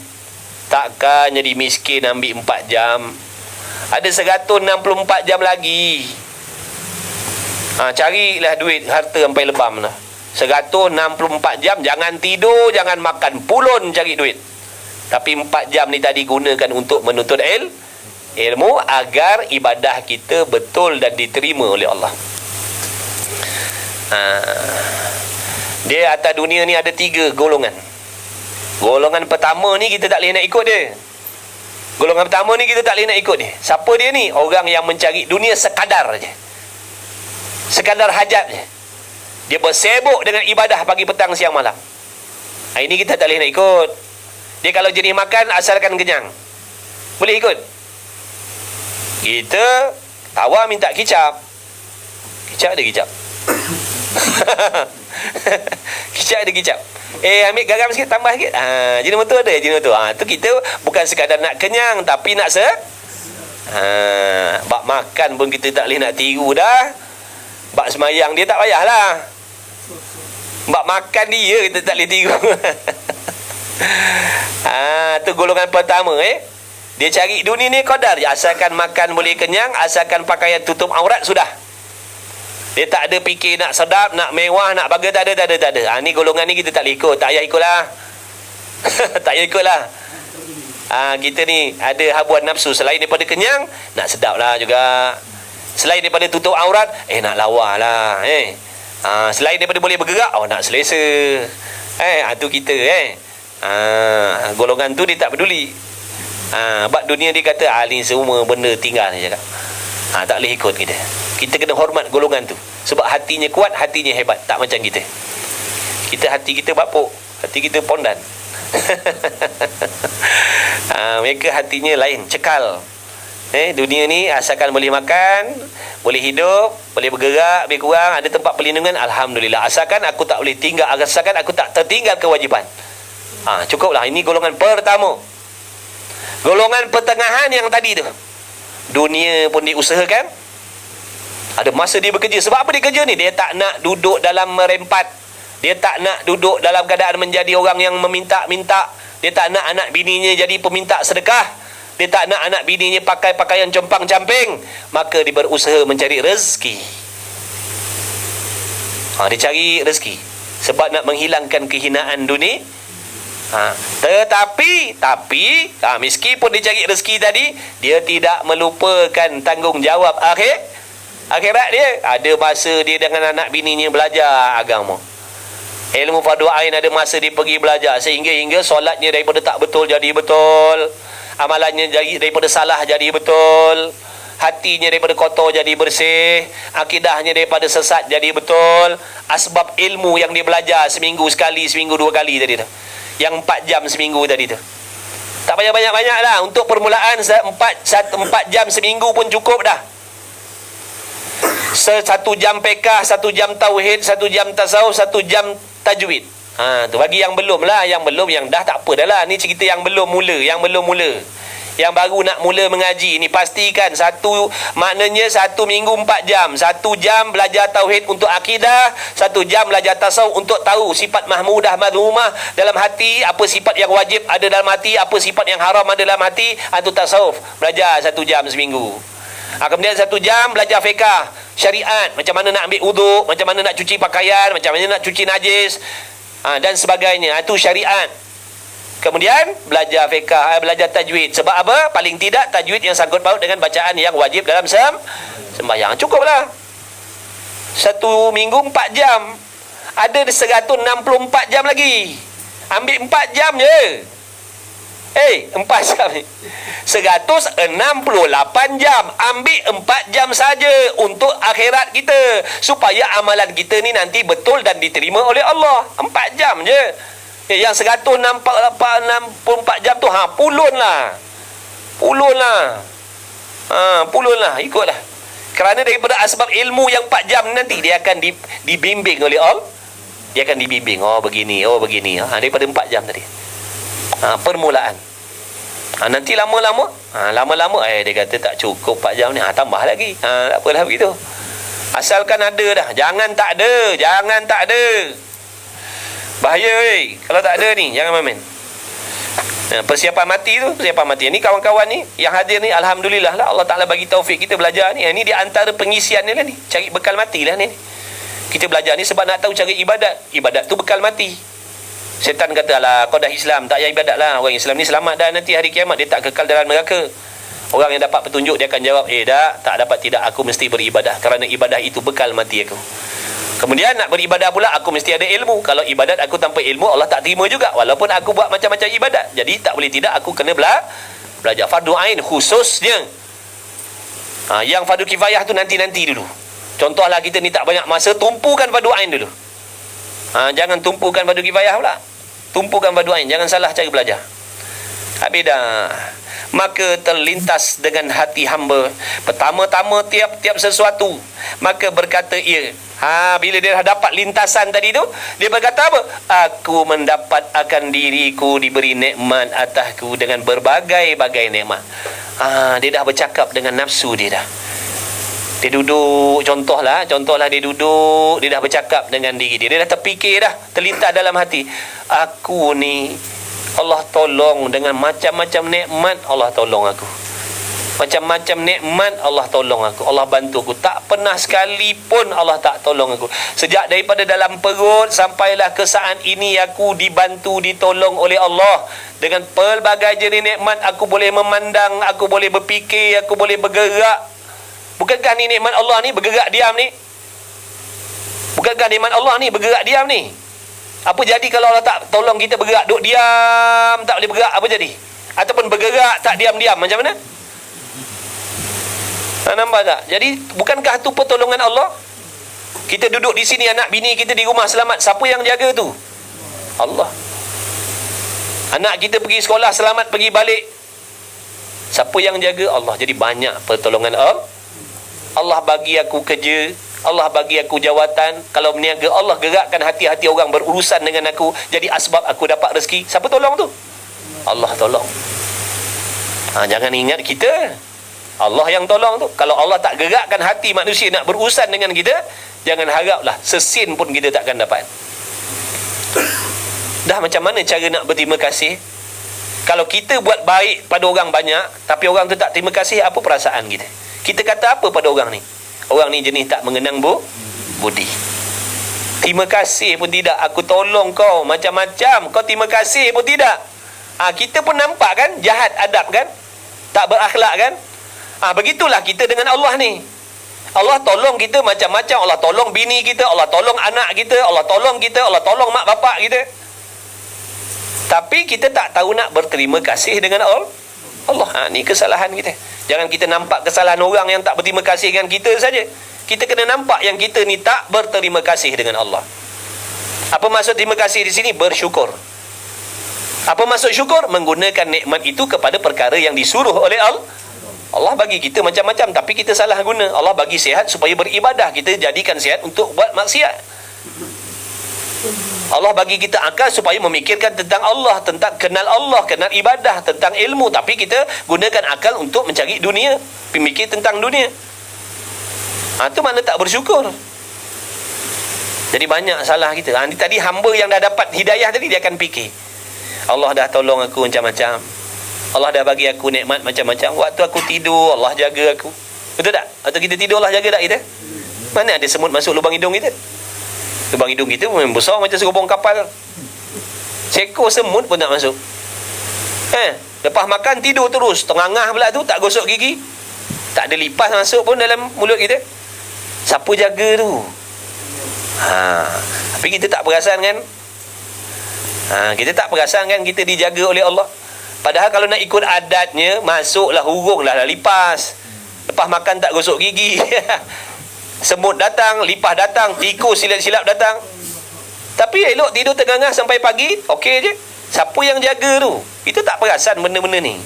Takkan jadi miskin ambil 4 jam. Ada 164 jam lagi. Carilah duit harta sampai lebam lah. 164 jam, jangan tidur, jangan makan, pulun cari duit. Tapi 4 jam ni tadi gunakan untuk menuntut ilmu agar ibadah kita betul dan diterima oleh Allah. Dia atas dunia ni ada 3 golongan. Golongan pertama ni kita tak boleh nak ikut dia. Golongan pertama ni kita tak boleh nak ikut dia. Siapa dia ni? Orang yang mencari dunia sekadar je. Sekadar hajat je. Dia bersibuk dengan ibadah pagi, petang, siang, malam. Ini kita tak boleh nak ikut. Dia kalau jenis makan asalkan kenyang, boleh ikut. Kita tawar minta kicap. Kicap ada kicap. Kicap ada kicap. Ambil garam sikit, tambah sikit. Jenis tu ada, jenis tu. Tu kita bukan sekadar nak kenyang, tapi nak bak makan pun kita tak boleh nak tiru dah. Bak semayang dia tak payahlah. Bak makan dia kita tak boleh tiru. Tu golongan pertama. Dia cari dunia ni qadar je. Asalkan makan boleh kenyang, asalkan pakaian tutup aurat, sudah. Dia tak ada fikir nak sedap, nak mewah, nak baga, tak ada. Ni golongan ni kita tak boleh ikut. Tak payah ikutlah. Tak payah ikutlah. Kita ni ada habuan nafsu. Selain daripada kenyang, nak sedap lah juga. Selain daripada tutup aurat, nak lawa lah. Selain daripada boleh bergerak, nak selesa. Tu kita. Golongan tu dia tak peduli. Bab dunia dia kata, ni semua benda tinggal je cakap. Tak boleh ikut kita. Kita kena hormat golongan tu. Sebab hatinya kuat, hatinya hebat. Tak macam kita. Hati kita bapuk, hati kita pondan. Mereka hatinya lain, cekal. Dunia ni asalkan boleh makan, boleh hidup, boleh bergerak, lebih kurang ada tempat perlindungan, alhamdulillah. Asalkan aku tak boleh tinggal, asalkan aku tak tertinggal kewajipan. Cukuplah. Ini golongan pertama. Golongan pertengahan yang tadi tu, dunia pun diusahakan. Ada masa dia bekerja. Sebab apa dia kerja ni? Dia tak nak duduk dalam merempat. Dia tak nak duduk dalam keadaan menjadi orang yang meminta-minta. Dia tak nak anak bininya jadi peminta sedekah. Dia tak nak anak bininya pakai pakaian compang-camping. Maka dia berusaha mencari rezeki. Dia cari rezeki sebab nak menghilangkan kehinaan dunia. Tetapi meskipun dia cari rezeki tadi, dia tidak melupakan tanggungjawab akhirat dia. Ada masa dia dengan anak bininya belajar agama, ilmu fardu ain. Ada masa dia pergi belajar, sehingga solatnya daripada tak betul jadi betul, amalannya daripada salah jadi betul, hatinya daripada kotor jadi bersih, akidahnya daripada sesat jadi betul. Asbab ilmu yang dia belajar seminggu sekali, seminggu 2 kali tadi tu, yang 4 jam seminggu tadi tu, tak banyak-banyak lah. Untuk permulaan 4 jam seminggu pun cukup dah. 1 jam fiqh, 1 jam tauhid, 1 jam tasawuf, 1 jam tajwid. Tu bagi yang belum lah. Yang belum, yang dah tak apa dah lah. Ni cerita yang belum mula. Yang baru nak mula mengaji ni, pastikan maknanya 1 minggu 4 jam. 1 jam belajar tauhid untuk akidah, 1 jam belajar tasawuf untuk tahu sifat mahmudah madhumah dalam hati, apa sifat yang wajib ada dalam hati, apa sifat yang haram ada dalam hati. Itu tasawuf. Belajar 1 jam seminggu. Kemudian 1 jam belajar fiqh, syariat, macam mana nak ambil wuduk, macam mana nak cuci pakaian, macam mana nak cuci najis, dan sebagainya. Itu syariat. Kemudian belajar fiqh, belajar tajwid. Sebab apa? Paling tidak tajwid yang sangkut paut dengan bacaan yang wajib dalam sembahyang. Cukuplah. 1 minggu 4 jam. Ada 164 jam lagi. Ambil 4 jam je. 4 jam ni 168 jam. Ambil 4 jam saja untuk akhirat kita, supaya amalan kita ni nanti betul dan diterima oleh Allah. 4 jam je. Yang 164 jam tu pulun lah. Pulun lah, ikutlah. Kerana daripada asbab ilmu yang 4 jam nanti dia akan dibimbing oleh Allah. Dia akan dibimbing, begini. Daripada 4 jam tadi. Permulaan. Nanti lama-lama dia kata tak cukup 4 jam ni, tambah lagi. Tak apalah begitu. Asalkan ada dah. Jangan tak ada. Bahaya kalau tak ada ni, jangan main-main. Persiapan mati. Ni kawan-kawan ni yang hadir ni, alhamdulillah lah, Allah Ta'ala bagi taufik kita belajar ni. Ni di antara pengisian ni lah ni. Cari bekal mati lah ni. Kita belajar ni sebab nak tahu cara ibadat tu bekal mati. Setan kata, alah kau dah Islam, tak payah ibadat lah. Orang Islam ni selamat dah, nanti hari kiamat dia tak kekal dalam neraka. Orang yang dapat petunjuk dia akan jawab, tak dapat, tidak, aku mesti beribadah, kerana ibadah itu bekal mati aku. Kemudian nak beribadah pula, aku mesti ada ilmu. Kalau ibadat aku tanpa ilmu, Allah tak terima juga, walaupun aku buat macam-macam ibadat. Jadi tak boleh tidak, aku kena belajar. Fardu ain khususnya. Yang fardu kifayah tu nanti-nanti dulu. Contohlah kita ni tak banyak masa, tumpukan fardu ain dulu. Jangan tumpukan fardu kifayah pula. Tumpukan fardu ain, jangan salah cara belajar. Habis dah. Maka terlintas dengan hati hamba pertama-tama tiap-tiap sesuatu, maka berkata ia. Bila dia dah dapat lintasan tadi tu, dia berkata apa? Aku mendapat akan diriku diberi nikmat atasku dengan berbagai-bagai nikmat. Dia dah bercakap dengan nafsu dia dah. Dia duduk, contohlah dia duduk, dia dah bercakap dengan diri dia. Dia dah terfikir dah, terlintas dalam hati. Aku ni Allah tolong dengan macam-macam nikmat, Allah tolong aku. Macam-macam nikmat Allah tolong aku. Allah bantu aku. Tak pernah sekalipun Allah tak tolong aku. Sejak daripada dalam perut sampailah ke saat ini, aku dibantu, ditolong oleh Allah. Dengan pelbagai jenis nikmat, aku boleh memandang, aku boleh berfikir, aku boleh bergerak. Bukankah ni nikmat Allah ni, bergerak diam ni? Bukankah nikmat Allah ni bergerak diam ni? Apa jadi kalau Allah tak tolong kita bergerak, duduk diam, tak boleh bergerak, apa jadi? Ataupun bergerak tak diam-diam, macam mana? Nampak tak? Jadi bukankah tu pertolongan Allah? Kita duduk di sini, anak bini kita di rumah selamat, siapa yang jaga tu? Allah. Anak kita pergi sekolah selamat, pergi balik, siapa yang jaga? Allah. Jadi banyak pertolongan Allah. Allah bagi aku kerja, Allah bagi aku jawatan. Kalau berniaga, Allah gerakkan hati-hati orang berurusan dengan aku, jadi asbab aku dapat rezeki. Siapa tolong tu? Allah tolong. Jangan ingat kita, Allah yang tolong tu. Kalau Allah tak gerakkan hati manusia nak berurusan dengan kita, jangan haraplah sesin pun kita takkan dapat. Dah macam mana cara nak berterima kasih? Kalau kita buat baik pada orang banyak, tapi orang tu tak terima kasih, apa perasaan kita? Kita kata apa pada orang ni? Orang ni jenis tak mengenang budi. Terima kasih pun tidak. Aku tolong kau macam-macam, kau terima kasih pun tidak. Kita pun nampak kan, jahat adab kan, tak berakhlak kan. Begitulah kita dengan Allah ni. Allah tolong kita macam-macam. Allah tolong bini kita, Allah tolong anak kita, Allah tolong kita, Allah tolong mak bapak kita. Tapi kita tak tahu nak berterima kasih dengan Allah. Ni kesalahan kita. Jangan kita nampak kesalahan orang yang tak berterima kasih dengan kita saja. Kita kena nampak yang kita ni tak berterima kasih dengan Allah. Apa maksud terima kasih di sini? Bersyukur. Apa maksud syukur? Menggunakan nikmat itu kepada perkara yang disuruh oleh Allah. Allah bagi kita macam-macam, tapi kita salah guna. Allah bagi sihat supaya beribadah, kita jadikan sihat untuk buat maksiat. Allah bagi kita akal supaya memikirkan tentang Allah, tentang kenal Allah, kenal ibadah, tentang ilmu, tapi kita gunakan akal untuk mencari dunia, memikir tentang dunia. Itu mana tak bersyukur. Jadi banyak salah kita. Tadi hamba yang dah dapat hidayah tadi, dia akan fikir, Allah dah tolong aku macam-macam, Allah dah bagi aku nikmat macam-macam. Waktu aku tidur, Allah jaga aku. Betul tak? Waktu kita tidur, Allah jaga tak kita? Mana ada semut masuk lubang hidung kita? Lubang hidung kita memang besar macam serobong kapal. Seekor semut pun tak masuk. Lepas makan tidur terus, tengah-ngah pula tu, tak gosok gigi, tak ada lipas masuk pun dalam mulut kita. Siapa jaga tu? Tapi kita tak perasan kan? Kita tak perasan kan kita dijaga oleh Allah. Padahal kalau nak ikut adatnya, masuklah hurung lah lipas. Lepas makan tak gosok gigi. Semut datang, lipas datang, tikus silap-silap datang. Tapi elok tidur terngangah sampai pagi, okey je. Siapa yang jaga tu? Kita tak perasan benda-benda ni.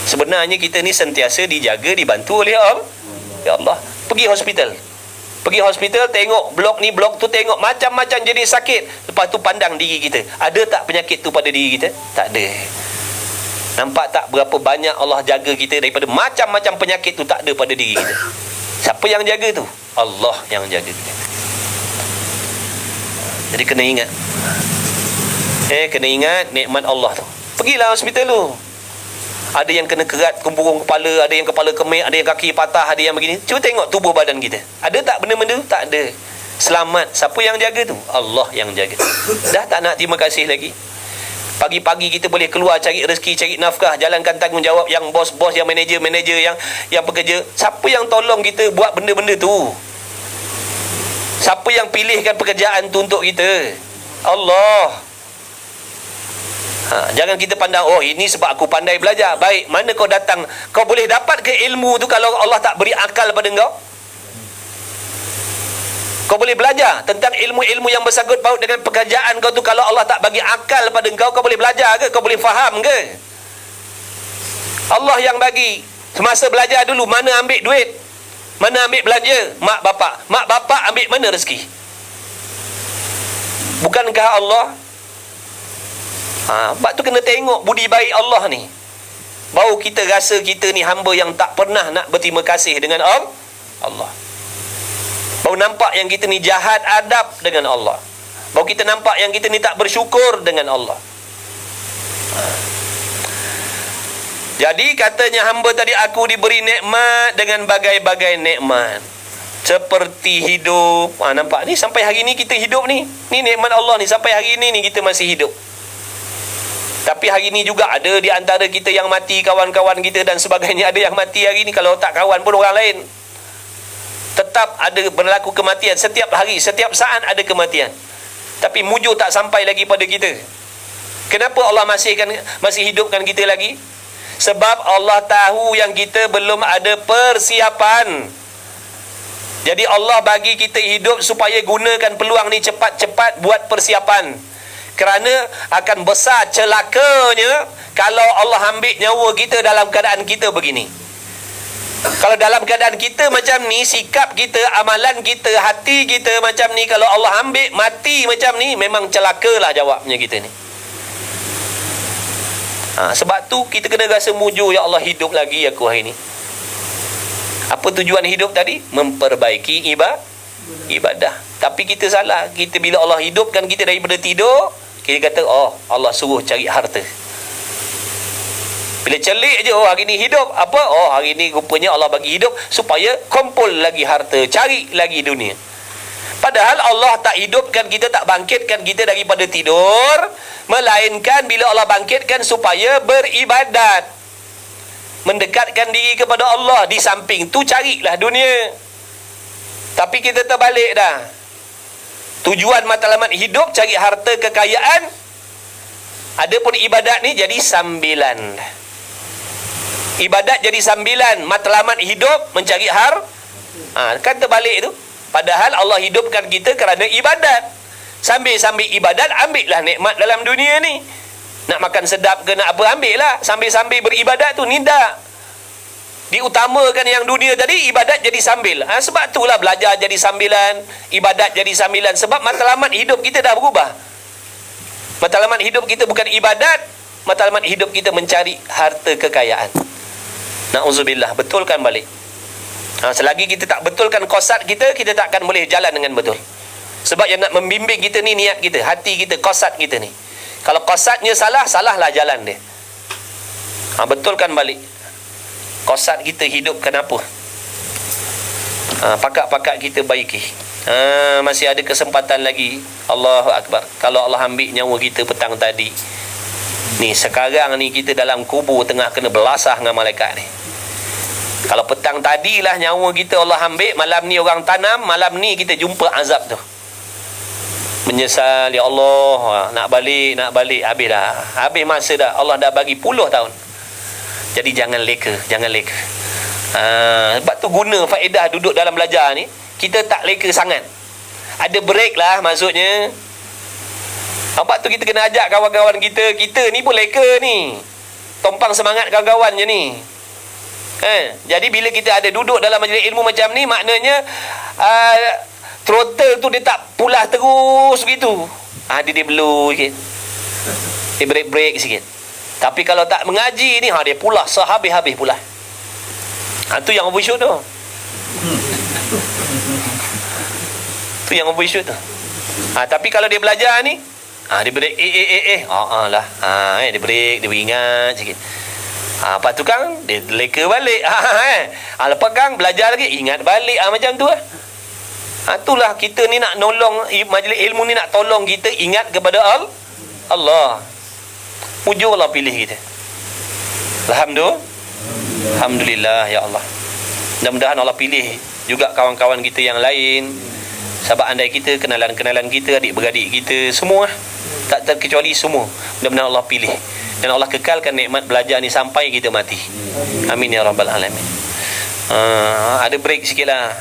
Sebenarnya kita ni sentiasa dijaga, dibantu oleh Allah. Ya Allah. Pergi hospital, tengok blok ni, blok tu, tengok macam-macam jenis sakit. Lepas tu pandang diri kita, ada tak penyakit tu pada diri kita? Tak ada. Nampak tak berapa banyak Allah jaga kita daripada macam-macam penyakit tu tak ada pada diri kita. Siapa yang jaga tu? Allah yang jaga kita. Jadi kena ingat, kena ingat nikmat Allah tu. Pergilah hospital tu. Ada yang kena kerat kumpurung kepala, ada yang kepala kemik, ada yang kaki patah, ada yang begini. Cuba tengok tubuh badan kita. Ada tak benda-benda tu? Tak ada. Selamat. Siapa yang jaga tu? Allah yang jaga. Dah tak nak terima kasih lagi. Pagi-pagi kita boleh keluar cari rezeki, cari nafkah, jalankan tanggungjawab yang bos-bos, yang manager-manager, yang pekerja. Siapa yang tolong kita buat benda-benda tu? Siapa yang pilihkan pekerjaan tu untuk kita? Allah. Jangan kita pandang, oh ini sebab aku pandai belajar. Baik, mana kau datang? Kau boleh dapat ke ilmu tu kalau Allah tak beri akal pada kau? Kau boleh belajar tentang ilmu-ilmu yang bersangkut paut dengan pekerjaan kau tu, kalau Allah tak bagi akal pada kau boleh belajar ke? Kau boleh faham ke? Allah yang bagi. Semasa belajar dulu, mana ambil duit? Mana ambil belanja? Mak bapak. Mak bapak ambil mana rezeki? Bukankah Allah? Sebab tu kena tengok budi baik Allah ni. Baru kita rasa kita ni hamba yang tak pernah nak berterima kasih dengan Allah. Baru nampak yang kita ni jahat adab dengan Allah. Baru kita nampak yang kita ni tak bersyukur dengan Allah. Jadi katanya hamba tadi, aku diberi nikmat dengan bagai-bagai nikmat. Seperti hidup. Nampak ni sampai hari ni kita hidup ni. Ni nikmat Allah ni, sampai hari ni kita masih hidup. Tapi hari ni juga ada di antara kita yang mati, kawan-kawan kita dan sebagainya. Ada yang mati hari ni, kalau tak kawan pun orang lain. Tetap ada berlaku kematian. Setiap hari, setiap saat ada kematian. Tapi mujur tak sampai lagi pada kita. Kenapa Allah masih hidupkan kita lagi? Sebab Allah tahu yang kita belum ada persiapan. Jadi Allah bagi kita hidup supaya gunakan peluang ni cepat-cepat buat persiapan. Kerana akan besar celakanya kalau Allah ambil nyawa kita dalam keadaan kita begini. Kalau dalam keadaan kita macam ni, sikap kita, amalan kita, hati kita macam ni, kalau Allah ambil mati macam ni, memang celakalah jawabnya kita ni. Sebab tu kita kena rasa mujur, ya Allah, hidup lagi aku hari ni. Apa tujuan hidup tadi? Memperbaiki ibadah. Tapi kita salah. Kita bila Allah hidupkan kita daripada tidur, kita kata, oh Allah suruh cari harta. Bila celik je, oh hari ni hidup. Apa? Oh hari ni rupanya Allah bagi hidup supaya kumpul lagi harta, cari lagi dunia. Padahal Allah tak hidupkan kita, tak bangkitkan kita daripada tidur, melainkan bila Allah bangkitkan supaya beribadat, mendekatkan diri kepada Allah. Di samping tu carilah dunia. Tapi kita terbalik dah. Tujuan matlamat hidup cari harta, kekayaan. Adapun ibadat ni jadi sambilan. Ibadat jadi sambilan, matlamat hidup mencari kan terbalik tu. Padahal Allah hidupkan kita kerana ibadat. Sambil-sambil ibadat, ambillah nikmat dalam dunia ni. Nak makan sedap ke nak apa, ambillah. Sambil-sambil beribadat tu, ni tak. Diutamakan yang dunia tadi, ibadat jadi sambil. Sebab itulah belajar jadi sambilan, ibadat jadi sambilan. Sebab matlamat hidup kita dah berubah. Matlamat hidup kita bukan ibadat, matlamat hidup kita mencari harta kekayaan. Na'udzubillah, betulkan balik. Selagi kita tak betulkan qasad kita, kita tak akan boleh jalan dengan betul. Sebab yang nak membimbing kita ni niat kita, hati kita, qasad kita ni. Kalau qasadnya salah, salahlah jalan dia. Betulkan balik. Qasad kita hidup kenapa? Pakat-pakat kita baiki. Masih ada kesempatan lagi. Allahu Akbar. Kalau Allah ambil nyawa kita petang tadi, ni sekarang ni kita dalam kubur tengah kena belasah dengan malaikat ni. Kalau petang tadilah nyawa kita Allah ambil, malam ni orang tanam, malam ni kita jumpa azab tu. menyesal, ya Allah, nak balik, habis dah. Habis masa dah. Allah dah bagi puluh tahun. Jadi jangan leka. Sebab tu guna faedah duduk dalam belajar ni, kita tak leka sangat. Ada break lah maksudnya. Sebab tu kita kena ajak kawan-kawan kita. Kita ni pun leka ni. Tompang semangat kawan-kawan je ni. Jadi bila kita ada duduk dalam majlis ilmu macam ni, maknanya throttle tu dia tak pulas terus begitu. Dia blow sikit. Dia break sikit. Tapi kalau tak mengaji ni, dia pulas sehabis-habis pulas. Tu yang overshoot tu. Tu yang overshoot tu. Tapi kalau dia belajar ni, dia break lah. Dia break, dia beringat sikit. Lepas tu kan dia leka balik. Lepas kan belajar lagi, ingat balik. Macam tu lah. Itulah kita ni nak nolong majlis ilmu ni, nak tolong kita ingat kepada Allah. Ujur Allah pilih kita. Alhamdulillah ya Allah. Mudah-mudahan Allah pilih juga kawan-kawan kita yang lain, sahabat andai kita, kenalan-kenalan kita, adik-beradik kita, semua tak terkecuali semua. Mudah-mudahan Allah pilih dan Allah kekalkan nikmat belajar ni sampai kita mati. Amin ya rabbal alamin. Ada break sikit lah.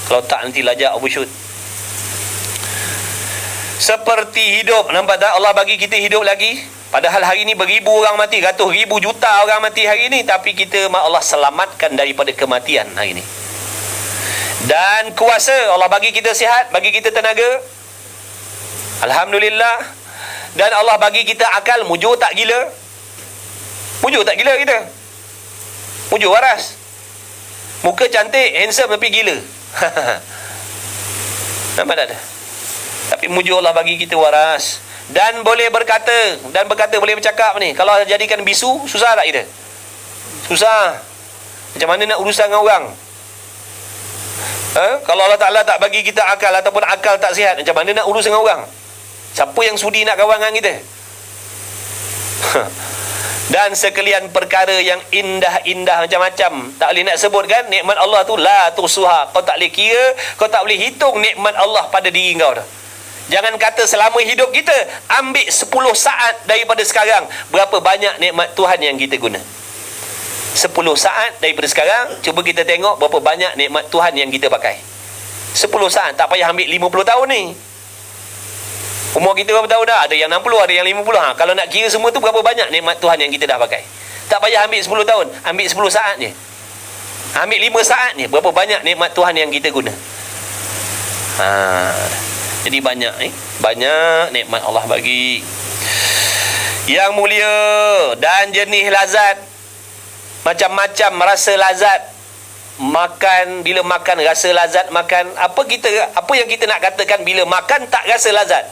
Kalau tak nanti lajak overshoot. Seperti hidup. Nampak tak? Allah bagi kita hidup lagi. Padahal hari ni beribu orang mati, ratus ribu juta orang mati hari ni, tapi kita Allah selamatkan daripada kematian hari ni. Dan kuasa, Allah bagi kita sihat, bagi kita tenaga. Alhamdulillah. Dan Allah bagi kita akal. Mujur tak gila? Mujur tak gila kita? Mujur waras. Muka cantik, handsome tapi gila. Nampak tak ada? Tapi mujur Allah bagi kita waras. Dan boleh berkata, boleh bercakap ni. Kalau jadikan bisu, susah tak kita? Susah. Macam mana nak urusan dengan orang? Kalau Allah Ta'ala tak bagi kita akal, ataupun akal tak sihat, macam mana nak urus dengan orang? Siapa yang sudi nak kawan dengan kita? Dan sekalian perkara yang indah-indah macam-macam, tak boleh nak sebut kan. Nikmat Allah tu la tusuha. Kau tak boleh kira, kau tak boleh hitung nikmat Allah pada diri kau dah. Jangan kata selama hidup kita, ambil 10 saat daripada sekarang, berapa banyak nikmat Tuhan yang kita guna. 10 saat daripada sekarang, cuba kita tengok berapa banyak nikmat Tuhan yang kita pakai. 10 saat, tak payah ambil 50 tahun ni. Umur kita berapa tahun dah? Ada yang 60, ada yang 50. Kalau nak kira semua tu, berapa banyak nikmat Tuhan yang kita dah pakai. Tak payah ambil 10 tahun, ambil 10 saat je. Ambil 5 saat je, berapa banyak nikmat Tuhan yang kita guna. Jadi banyak banyak nikmat Allah bagi. Yang mulia dan jenis lazat, macam-macam rasa lazat. Makan, bila makan rasa lazat makan. Apa yang kita nak katakan bila makan tak rasa lazat?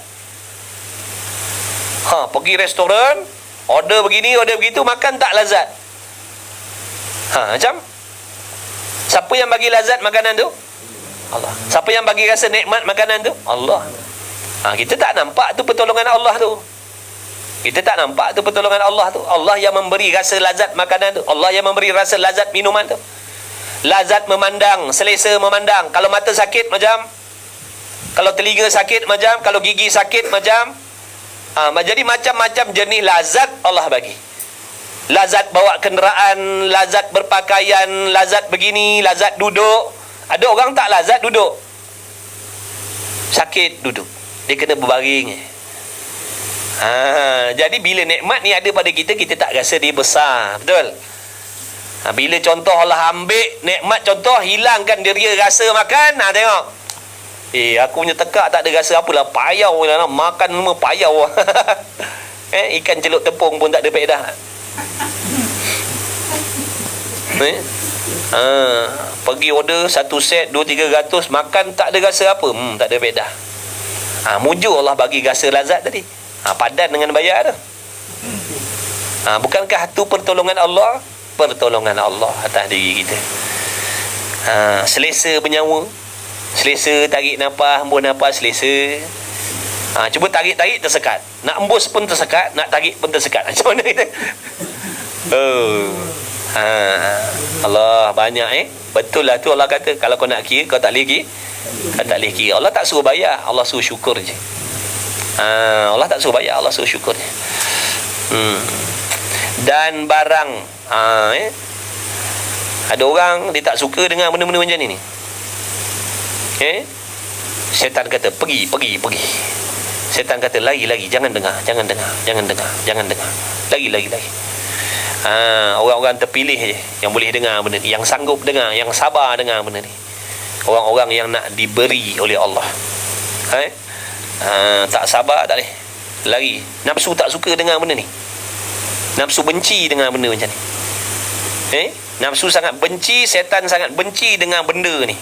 Pergi restoran, order begini, order begitu, makan tak lazat. Macam siapa yang bagi lazat makanan tu? Allah. Siapa yang bagi rasa nikmat makanan tu? Allah. Kita tak nampak tu pertolongan Allah tu. Kita tak nampak tu pertolongan Allah tu. Allah yang memberi rasa lazat makanan tu. Allah yang memberi rasa lazat minuman tu. Lazat memandang, selesa memandang. Kalau mata sakit macam, kalau telinga sakit macam, kalau gigi sakit macam. Jadi macam-macam jenis lazat Allah bagi. Lazat bawa kenderaan, lazat berpakaian, lazat begini, lazat duduk. Ada orang tak lazat duduk, sakit duduk, dia kena berbaring. Jadi bila nikmat ni ada pada kita, kita tak rasa dia besar. Betul? Bila contoh Allah ambil nikmat, contoh hilangkan dia rasa makan, tengok, aku punya tekak tak ada rasa apalah, payau lah, makan semua payau. Ikan celup tepung pun tak ada faedah. Pergi order satu set 200-300, makan tak ada rasa apa, tak ada faedah. Mujur Allah bagi rasa lazat tadi. Padan dengan bayar tu. Bukankah tu pertolongan Allah? Pertolongan Allah atas diri kita. Selesa bernyawa, selesa tarik nafas, hembus nafas, selesa. Cuba tarik-tarik tersekat, nak hembus pun tersekat, nak tarik pun tersekat. Macam mana kita? Allah banyak betul lah tu. Allah kata kalau kau nak kira, kau tak boleh kira. Kau tak boleh kira. Allah tak suruh bayar, Allah suruh syukur je. Allah tak suruh bayar, Allah suruh syukur. Dan barang ada orang dia tak suka dengan benda-benda macam ni. Syaitan kata pergi. Syaitan kata lagi, jangan dengar. Lagi. Orang-orang terpilih je yang boleh dengar benda ni, yang sanggup dengar, yang sabar dengar benda ni. Orang-orang yang nak diberi oleh Allah. Tak sabar tak boleh. Lagi. Nafsu tak suka dengar benda ni. Nafsu benci dengan benda macam ni. Nafsu sangat benci, syaitan sangat benci dengan benda ni.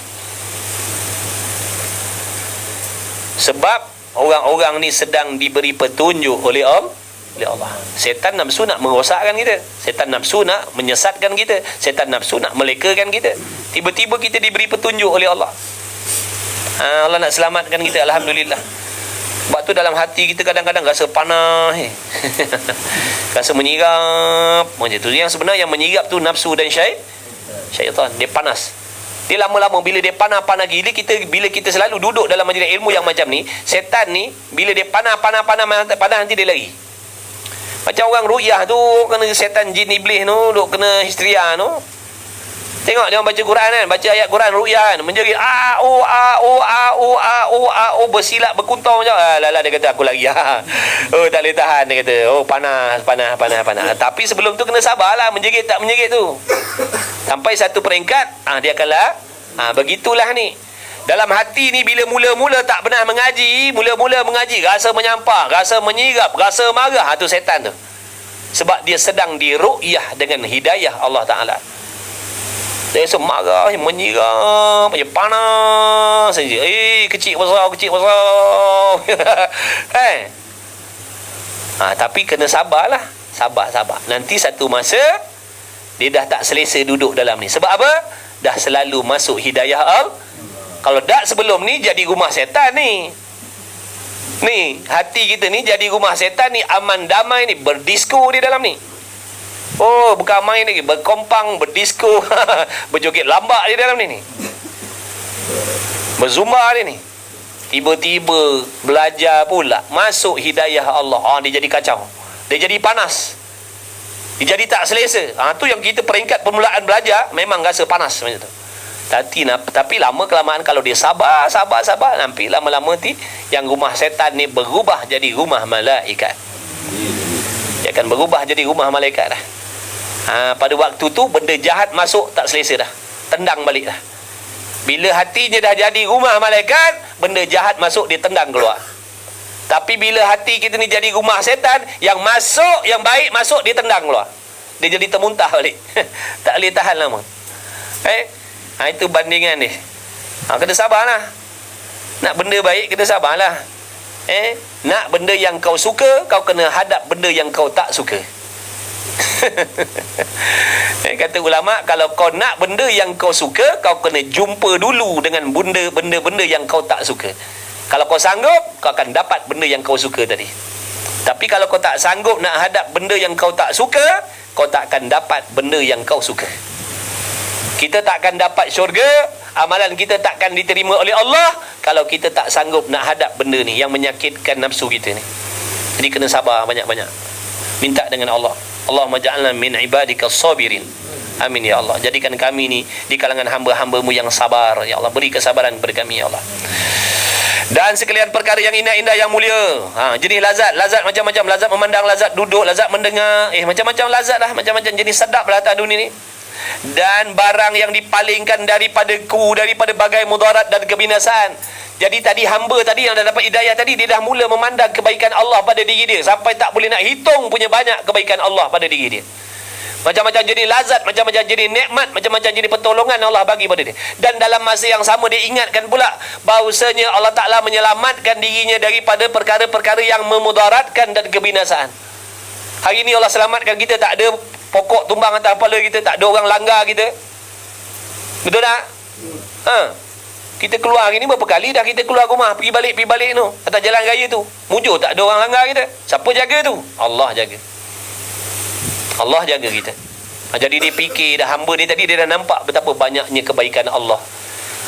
Sebab orang-orang ni sedang diberi petunjuk oleh Allah. Syaitan nafsu nak merosakkan kita. Syaitan nafsu nak menyesatkan kita. Syaitan nafsu nak melekakan kita. Tiba-tiba kita diberi petunjuk oleh Allah. Allah nak selamatkan kita, alhamdulillah. Sebab tu dalam hati kita kadang-kadang rasa panas, rasa menyirap macam tu. Yang sebenarnya yang menyirap tu nafsu dan syaitan. Dia panas. Dia lama-lama bila dia panas gila, bila kita selalu duduk dalam majlis ilmu yang macam ni, syaitan ni bila dia panas nanti dia lari. Macam orang ru'yah tu kena syaitan jin iblis tu duk kena histeria tu. Tengok dia baca Quran kan, baca ayat Quran ru'yah kan, menjerit bersilap berkuntau macam dia kata aku lagi tak boleh tahan, dia kata panas. Tapi sebelum tu kena sabarlah, menjerit tak menjerit tu sampai satu peringkat dia akanlah begitulah ni. Dalam hati ni bila mula-mula tak pernah mengaji, rasa menyampah, rasa menyirap, rasa marah, tu setan tu. Sebab dia sedang diru'yah dengan hidayah Allah Ta'ala. Dia rasa marah, menyirap, panas saja. Kecil besar. Tapi kena sabarlah. Sabar. Nanti satu masa dia dah tak selesa duduk dalam ni. Sebab apa? Dah selalu masuk hidayah Allah. Kalau tak sebelum ni jadi rumah setan ni. Ni, hati kita ni jadi rumah setan ni, aman damai ni, berdisko di dalam ni. Bukan main lagi, berkompang, berdisko, berjoget lambak di dalam ni. Berzumba ni. Tiba-tiba belajar pula, masuk hidayah Allah. Dia jadi kacau. Dia jadi panas. Dia jadi tak selesa. Tu yang kita peringkat permulaan belajar memang rasa panas macam tu. Tapi lama kelamaan kalau dia sabar, nanti lama-lama yang rumah setan ni berubah jadi rumah malaikat. Dia akan berubah jadi rumah malaikat dah. Pada waktu tu benda jahat masuk tak selesa dah, tendang balik dah. Bila hatinya dah jadi rumah malaikat, benda jahat masuk dia tendang keluar. Tapi bila hati kita ni jadi rumah setan, yang masuk, yang baik masuk dia tendang keluar. Dia jadi termuntah balik. Tak boleh tahan lama. Itu bandingan dia. Kena sabarlah. Nak benda baik kena sabarlah. Nak benda yang kau suka, kau kena hadap benda yang kau tak suka. Kata ulama, kalau kau nak benda yang kau suka, kau kena jumpa dulu dengan benda-benda yang kau tak suka. Kalau kau sanggup, kau akan dapat benda yang kau suka tadi. Tapi kalau kau tak sanggup nak hadap benda yang kau tak suka, kau tak akan dapat benda yang kau suka. Kita tak akan dapat syurga, amalan kita takkan diterima oleh Allah kalau kita tak sanggup nak hadap benda ni yang menyakitkan nafsu kita ni. Jadi kena sabar banyak-banyak. Minta dengan Allah. Allahumma ja'alna min ibadikas sabirin. Amin ya Allah. Jadikan kami ni di kalangan hamba-hamba-Mu yang sabar. Ya Allah, beri kesabaran kepada kami ya Allah. Dan sekalian perkara yang indah-indah yang mulia. Jenis lazat macam-macam. Lazat memandang, lazat duduk, lazat mendengar. Macam-macam lazat lah. Macam-macam jenis sedap lah atas dunia ni. Dan barang yang dipalingkan daripada bagai mudarat dan kebinasaan. Jadi tadi hamba tadi yang dah dapat hidayah tadi, dia dah mula memandang kebaikan Allah pada diri dia, sampai tak boleh nak hitung punya banyak kebaikan Allah pada diri dia. Macam-macam jenis lazat, macam-macam jenis nikmat, macam-macam jenis pertolongan Allah bagi pada dia. Dan dalam masa yang sama dia ingatkan pula bahawasanya Allah Ta'ala menyelamatkan dirinya daripada perkara-perkara yang memudaratkan dan kebinasaan. Hari ini Allah selamatkan kita, tak ada pokok tumbang atas kepala kita, tak ada orang langgar kita. Betul tak? Kita keluar hari ni berapa kali dah kita keluar rumah, pergi balik tu atas jalan raya tu, mujur tak ada orang langgar kita. Siapa jaga tu? Allah jaga. Allah jaga kita. Jadi dia fikir dah, hamba ni tadi dia dah nampak betapa banyaknya kebaikan Allah.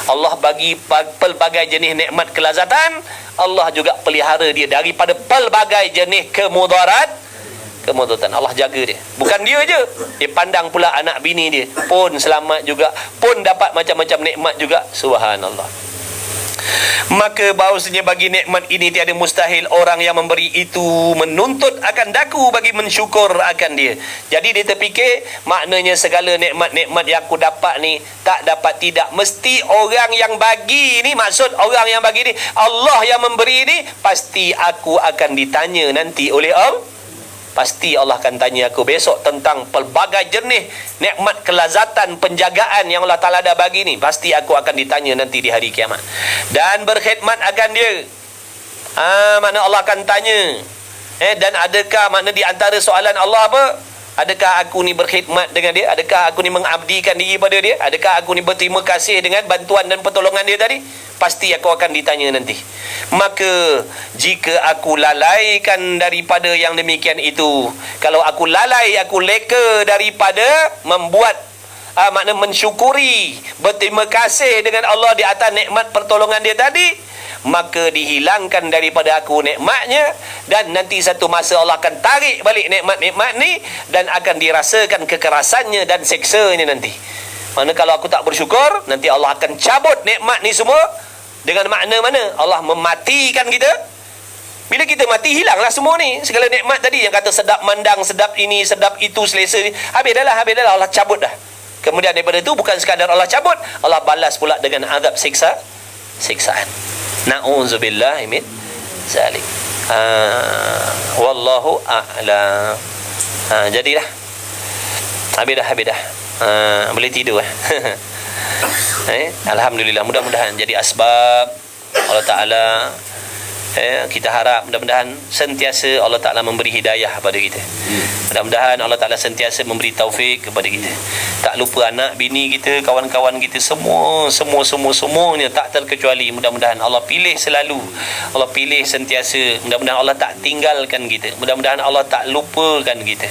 Allah bagi pelbagai jenis nikmat kelazatan, Allah juga pelihara dia daripada pelbagai jenis kemudaratan. Allah jaga dia. Bukan dia je, dia pandang pula anak bini dia pun selamat juga, pun dapat macam-macam nikmat juga. Subhanallah. Maka bahawasanya bagi nikmat ini tiada mustahil orang yang memberi itu menuntut akan daku bagi mensyukur akan dia. Jadi dia terfikir maknanya segala nikmat-nikmat yang aku dapat ni tak dapat tidak, mesti orang yang bagi ni, maksud orang yang bagi ni Allah yang memberi ni, pasti aku akan ditanya nanti oleh Allah. Pasti Allah akan tanya aku besok tentang pelbagai jenis nikmat kelazatan penjagaan yang Allah Ta'ala dah bagi ni. Pasti aku akan ditanya nanti di hari kiamat. Dan berkhidmat akan dia. Makna Allah akan tanya. Dan adakah makna di antara soalan Allah apa? Adakah aku ni berkhidmat dengan dia? Adakah aku ni mengabdikan diri pada dia? Adakah aku ni berterima kasih dengan bantuan dan pertolongan dia tadi? Pasti aku akan ditanya nanti. Maka jika aku lalaikan daripada yang demikian itu, kalau aku lalai, aku leka daripada membuat makna mensyukuri, berterima kasih dengan Allah di atas nikmat pertolongan dia tadi, maka dihilangkan daripada aku nikmatnya, dan nanti satu masa Allah akan tarik balik nikmat-nikmat ni, dan akan dirasakan kekerasannya dan seksanya nanti. Mana kalau aku tak bersyukur, nanti Allah akan cabut nikmat ni semua. Dengan makna mana? Allah mematikan kita. Bila kita mati, hilanglah semua ni, segala nikmat tadi yang kata sedap mandang, sedap ini, sedap itu, selesa ni, habis dah lah, Allah cabut dah. Kemudian daripada itu bukan sekadar Allah cabut, Allah balas pula dengan azab siksaan. Na'udzubillah min zalik. Wallahu a'lam. Jadilah. Habis dah. Boleh tidur. Alhamdulillah, mudah-mudahan jadi asbab Allah Ta'ala. Kita harap mudah-mudahan sentiasa Allah Ta'ala memberi hidayah kepada kita. Mudah-mudahan Allah Ta'ala sentiasa memberi taufik kepada kita. Tak lupa anak, bini kita, kawan-kawan kita, semuanya tak terkecuali. Mudah-mudahan Allah pilih selalu, Allah pilih sentiasa. Mudah-mudahan Allah tak tinggalkan kita. Mudah-mudahan Allah tak lupakan kita.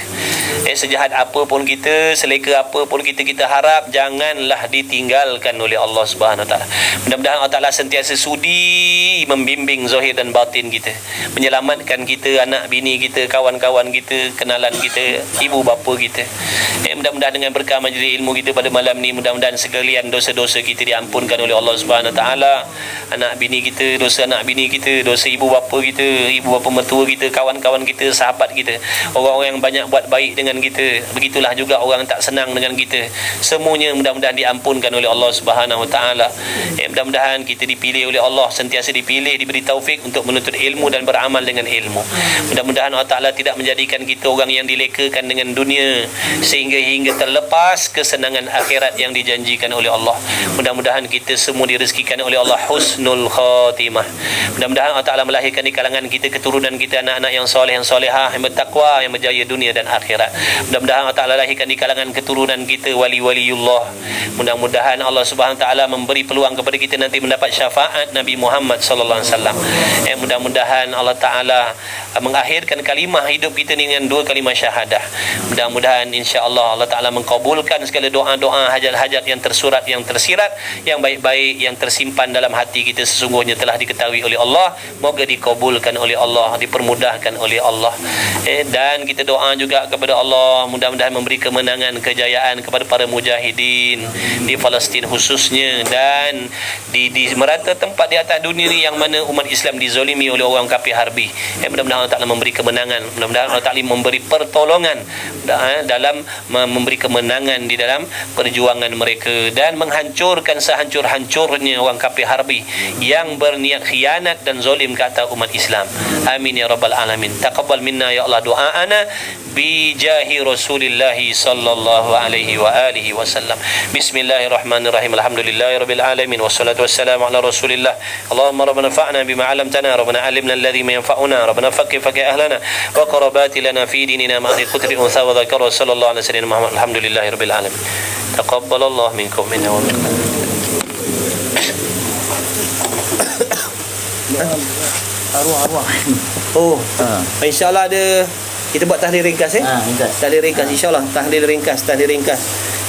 Sejahat apa pun kita, seleka apa pun kita harap janganlah ditinggalkan oleh Allah Subhanahu Wa Ta'ala. Mudah-mudahan Allah Ta'ala sentiasa sudi membimbing zahir dan batin kita, menyelamatkan kita, anak bini kita, kawan-kawan kita, kenalan kita, ibu bapa kita. Mudah-mudahan dengan berkah majlis ilmu kita pada malam ni, mudah-mudahan segalian dosa-dosa kita diampunkan oleh Allah Subhanahu Wa Ta'ala. Anak bini kita, dosa anak bini kita, dosa ibu bapa kita, ibu bapa mertua kita, kawan-kawan kita, sahabat kita, orang-orang yang banyak buat baik dengan kita, begitulah juga orang tak senang dengan kita, semuanya mudah-mudahan diampunkan oleh Allah Subhanahu Wa Ta'ala. Mudah-mudahan kita dipilih oleh Allah, sentiasa dipilih, diberi taufik untuk menuntut ilmu dan beramal dengan ilmu. Mudah-mudahan Allah Ta'ala tidak menjadikan kita orang yang dilekakan dengan dunia hingga terlepas kesenangan akhirat yang dijanjikan oleh Allah. Mudah-mudahan kita semua direzekikan oleh Allah husnul khatimah. Mudah-mudahan Allah Ta'ala melahirkan di kalangan kita, keturunan kita, anak-anak yang soleh, yang solehah, yang bertakwa, yang berjaya dunia dan akhirat. Mudah-mudahan Allah Ta'ala lahirkan di kalangan keturunan kita wali-waliullah. Mudah-mudahan Allah Subhanahu Wa Ta'ala memberi peluang kepada kita nanti mendapat syafaat Nabi Muhammad sallallahu alaihi wasallam. Mudah-mudahan Allah Ta'ala mengakhirkan kalimah hidup kita dengan 2 kalimah syahadah. Mudah-mudahan insya-Allah Allah Ta'ala mengkabulkan segala doa-doa, hajat-hajat yang tersurat, yang tersirat, yang baik-baik, yang tersimpan dalam hati kita sesungguhnya telah diketahui oleh Allah. Moga dikabulkan oleh Allah, dipermudahkan oleh Allah. Dan kita doa juga kepada Allah, mudah-mudahan memberi kemenangan, kejayaan kepada para mujahidin di Palestin khususnya, dan di merata tempat di atas dunia ni yang mana umat Islam dizalimi oleh orang kafir harbi. Mudah-mudahan Allah Ta'ala memberi kemenangan, mudah-mudahan Allah Ta'ala memberi pertolongan dalam memberi kemenangan di dalam perjuangan mereka, dan menghancurkan sehancur-hancurnya orang kafir harbi yang berniat khianat dan zalim ke atas umat Islam. Amin ya rabbal alamin. Taqabbal minna ya Allah du'aana bi jahi Rasulillah sallallahu alaihi wa alihi wasallam. Bismillahirrahmanirrahim. Alhamdulillahirabbil alamin wassalatu wassalamu ala Rasulillah. Allahumma rabbana fa'na bima 'allamtana, rabbana 'allimna alladhi ma yanfa'una, rabbana faqih ahlana wa qarabati lana fi dinina ma fi qutri unsa wa dzakara sallallahu alaihi wasallam. Alhamdulillahirabbil alamin. Taqabbalallahu minkum minna wa minkum. Arwah. Oh, insya-Allah ada kita buat tahlil ringkas Ringkas. Tahlil ringkas insya-Allah, tahlil ringkas.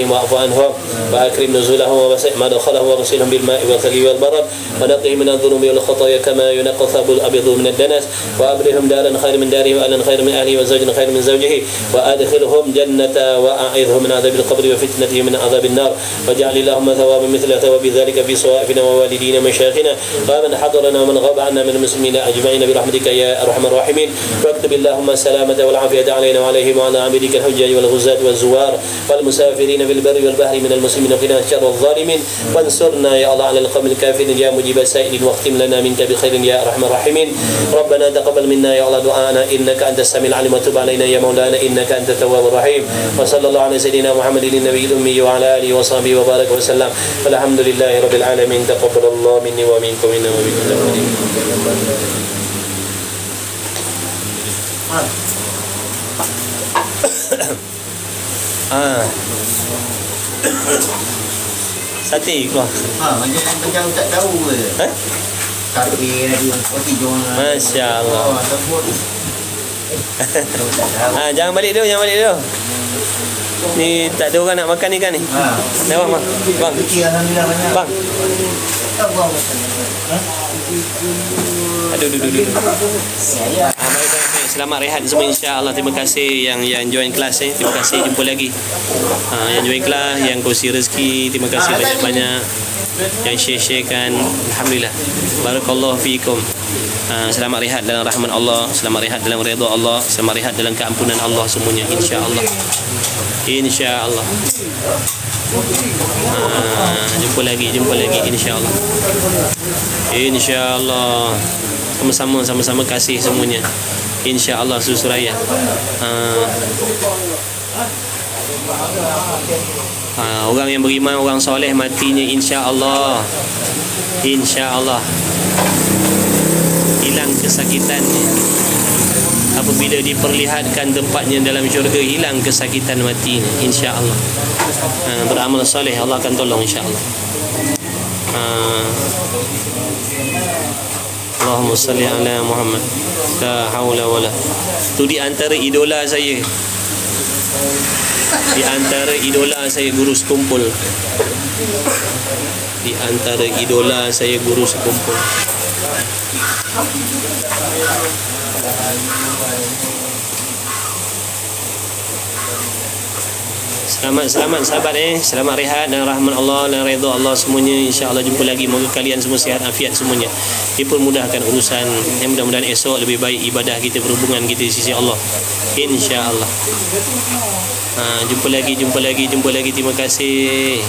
عليهم واعف عنهم وأكرم نزلهم ووسع مدخلهم واغسلهم بالماء والثلج والبرد ونقهم من الذنوب والخطايا كما ينقى الثوب الأبيض من الدنس وأبلهم دارا خير من داره وأهلا خير من أهله وزوجا خير من زوجه وأدخلهم جنة وأعذهم من عذاب القبر وفتنته من عذاب النار واجعل اللهم ثوابا مثل ثواب ذلك في صوائفنا ووالدينا ومشايخنا ومن حضرنا ومن غاب عنا من المسلمين أجمعين برحمتك يا أرحم الراحمين واكتب اللهم السلامة والعافية علينا وعليهم وعلى عبيدك الحجاج والغزاة والزوار والمسافرين في البر والبحر من المسلمين وقنا شر الظالمين وانصرنا يا الله على القوم الكافرين يا مجيب السائلين واختم لنا منك بخير يا أرحم الراحمين ربنا تقبل منا يا الله دعاءنا إنك أنت السميع العليم وتب علينا يا مولانا إنك أنت التواب الرحيم وصلى الله على سيدنا محمد النبي الأمي وعلى آله وصحبه وبارك وسلم والحمد لله رب العالمين تقبل الله مني ومنكم إنه ومنكم الأولين. Sate keluar. Macam tak tahu ke? Sate tadi roti john. Masya-Allah. Jangan balik dulu, jangan balik dulu. Ni tak ada orang nak makan ikan ni. Dah bang. Bang. Alhamdulillah banyak. Bang. Aduh. Baik. Selamat rehat semua insya-Allah. Terima kasih yang join kelas ni. Terima kasih, jumpa lagi. Yang join kelas, yang kongsi rezeki, terima kasih banyak-banyak. Yang share-sharekan, alhamdulillah. Barakallahu fiikum. Selamat rehat dalam rahmat Allah, selamat rehat dalam redha Allah, selamat rehat dalam keampunan Allah semuanya insya-Allah. Insya-Allah. Jumpa lagi insya-Allah. Insya-Allah. Sama-sama kasih semuanya. Insya-Allah Susuraya. Orang yang beriman, orang soleh matinya insya-Allah. Insya-Allah. Hilang kesakitannya. Apabila diperlihatkan tempatnya dalam syurga, hilang kesakitan mati insya-Allah. Beramal soleh, Allah akan tolong insya-Allah. Allahumma salli ala Muhammad. La haula wala. Tu di antara idola saya. Di antara idola saya guru sekumpul. Di antara idola saya guru sekumpul. Selamat sahabat selamat rehat dan rahmat Allah dan redha Allah semuanya insya-Allah. Jumpa lagi, moga kalian semua sihat afiat semuanya, dipermudahkan urusan yang mudah-mudahan esok lebih baik ibadah kita, perhubungan kita di sisi Allah insya-Allah. Jumpa lagi. Terima kasih.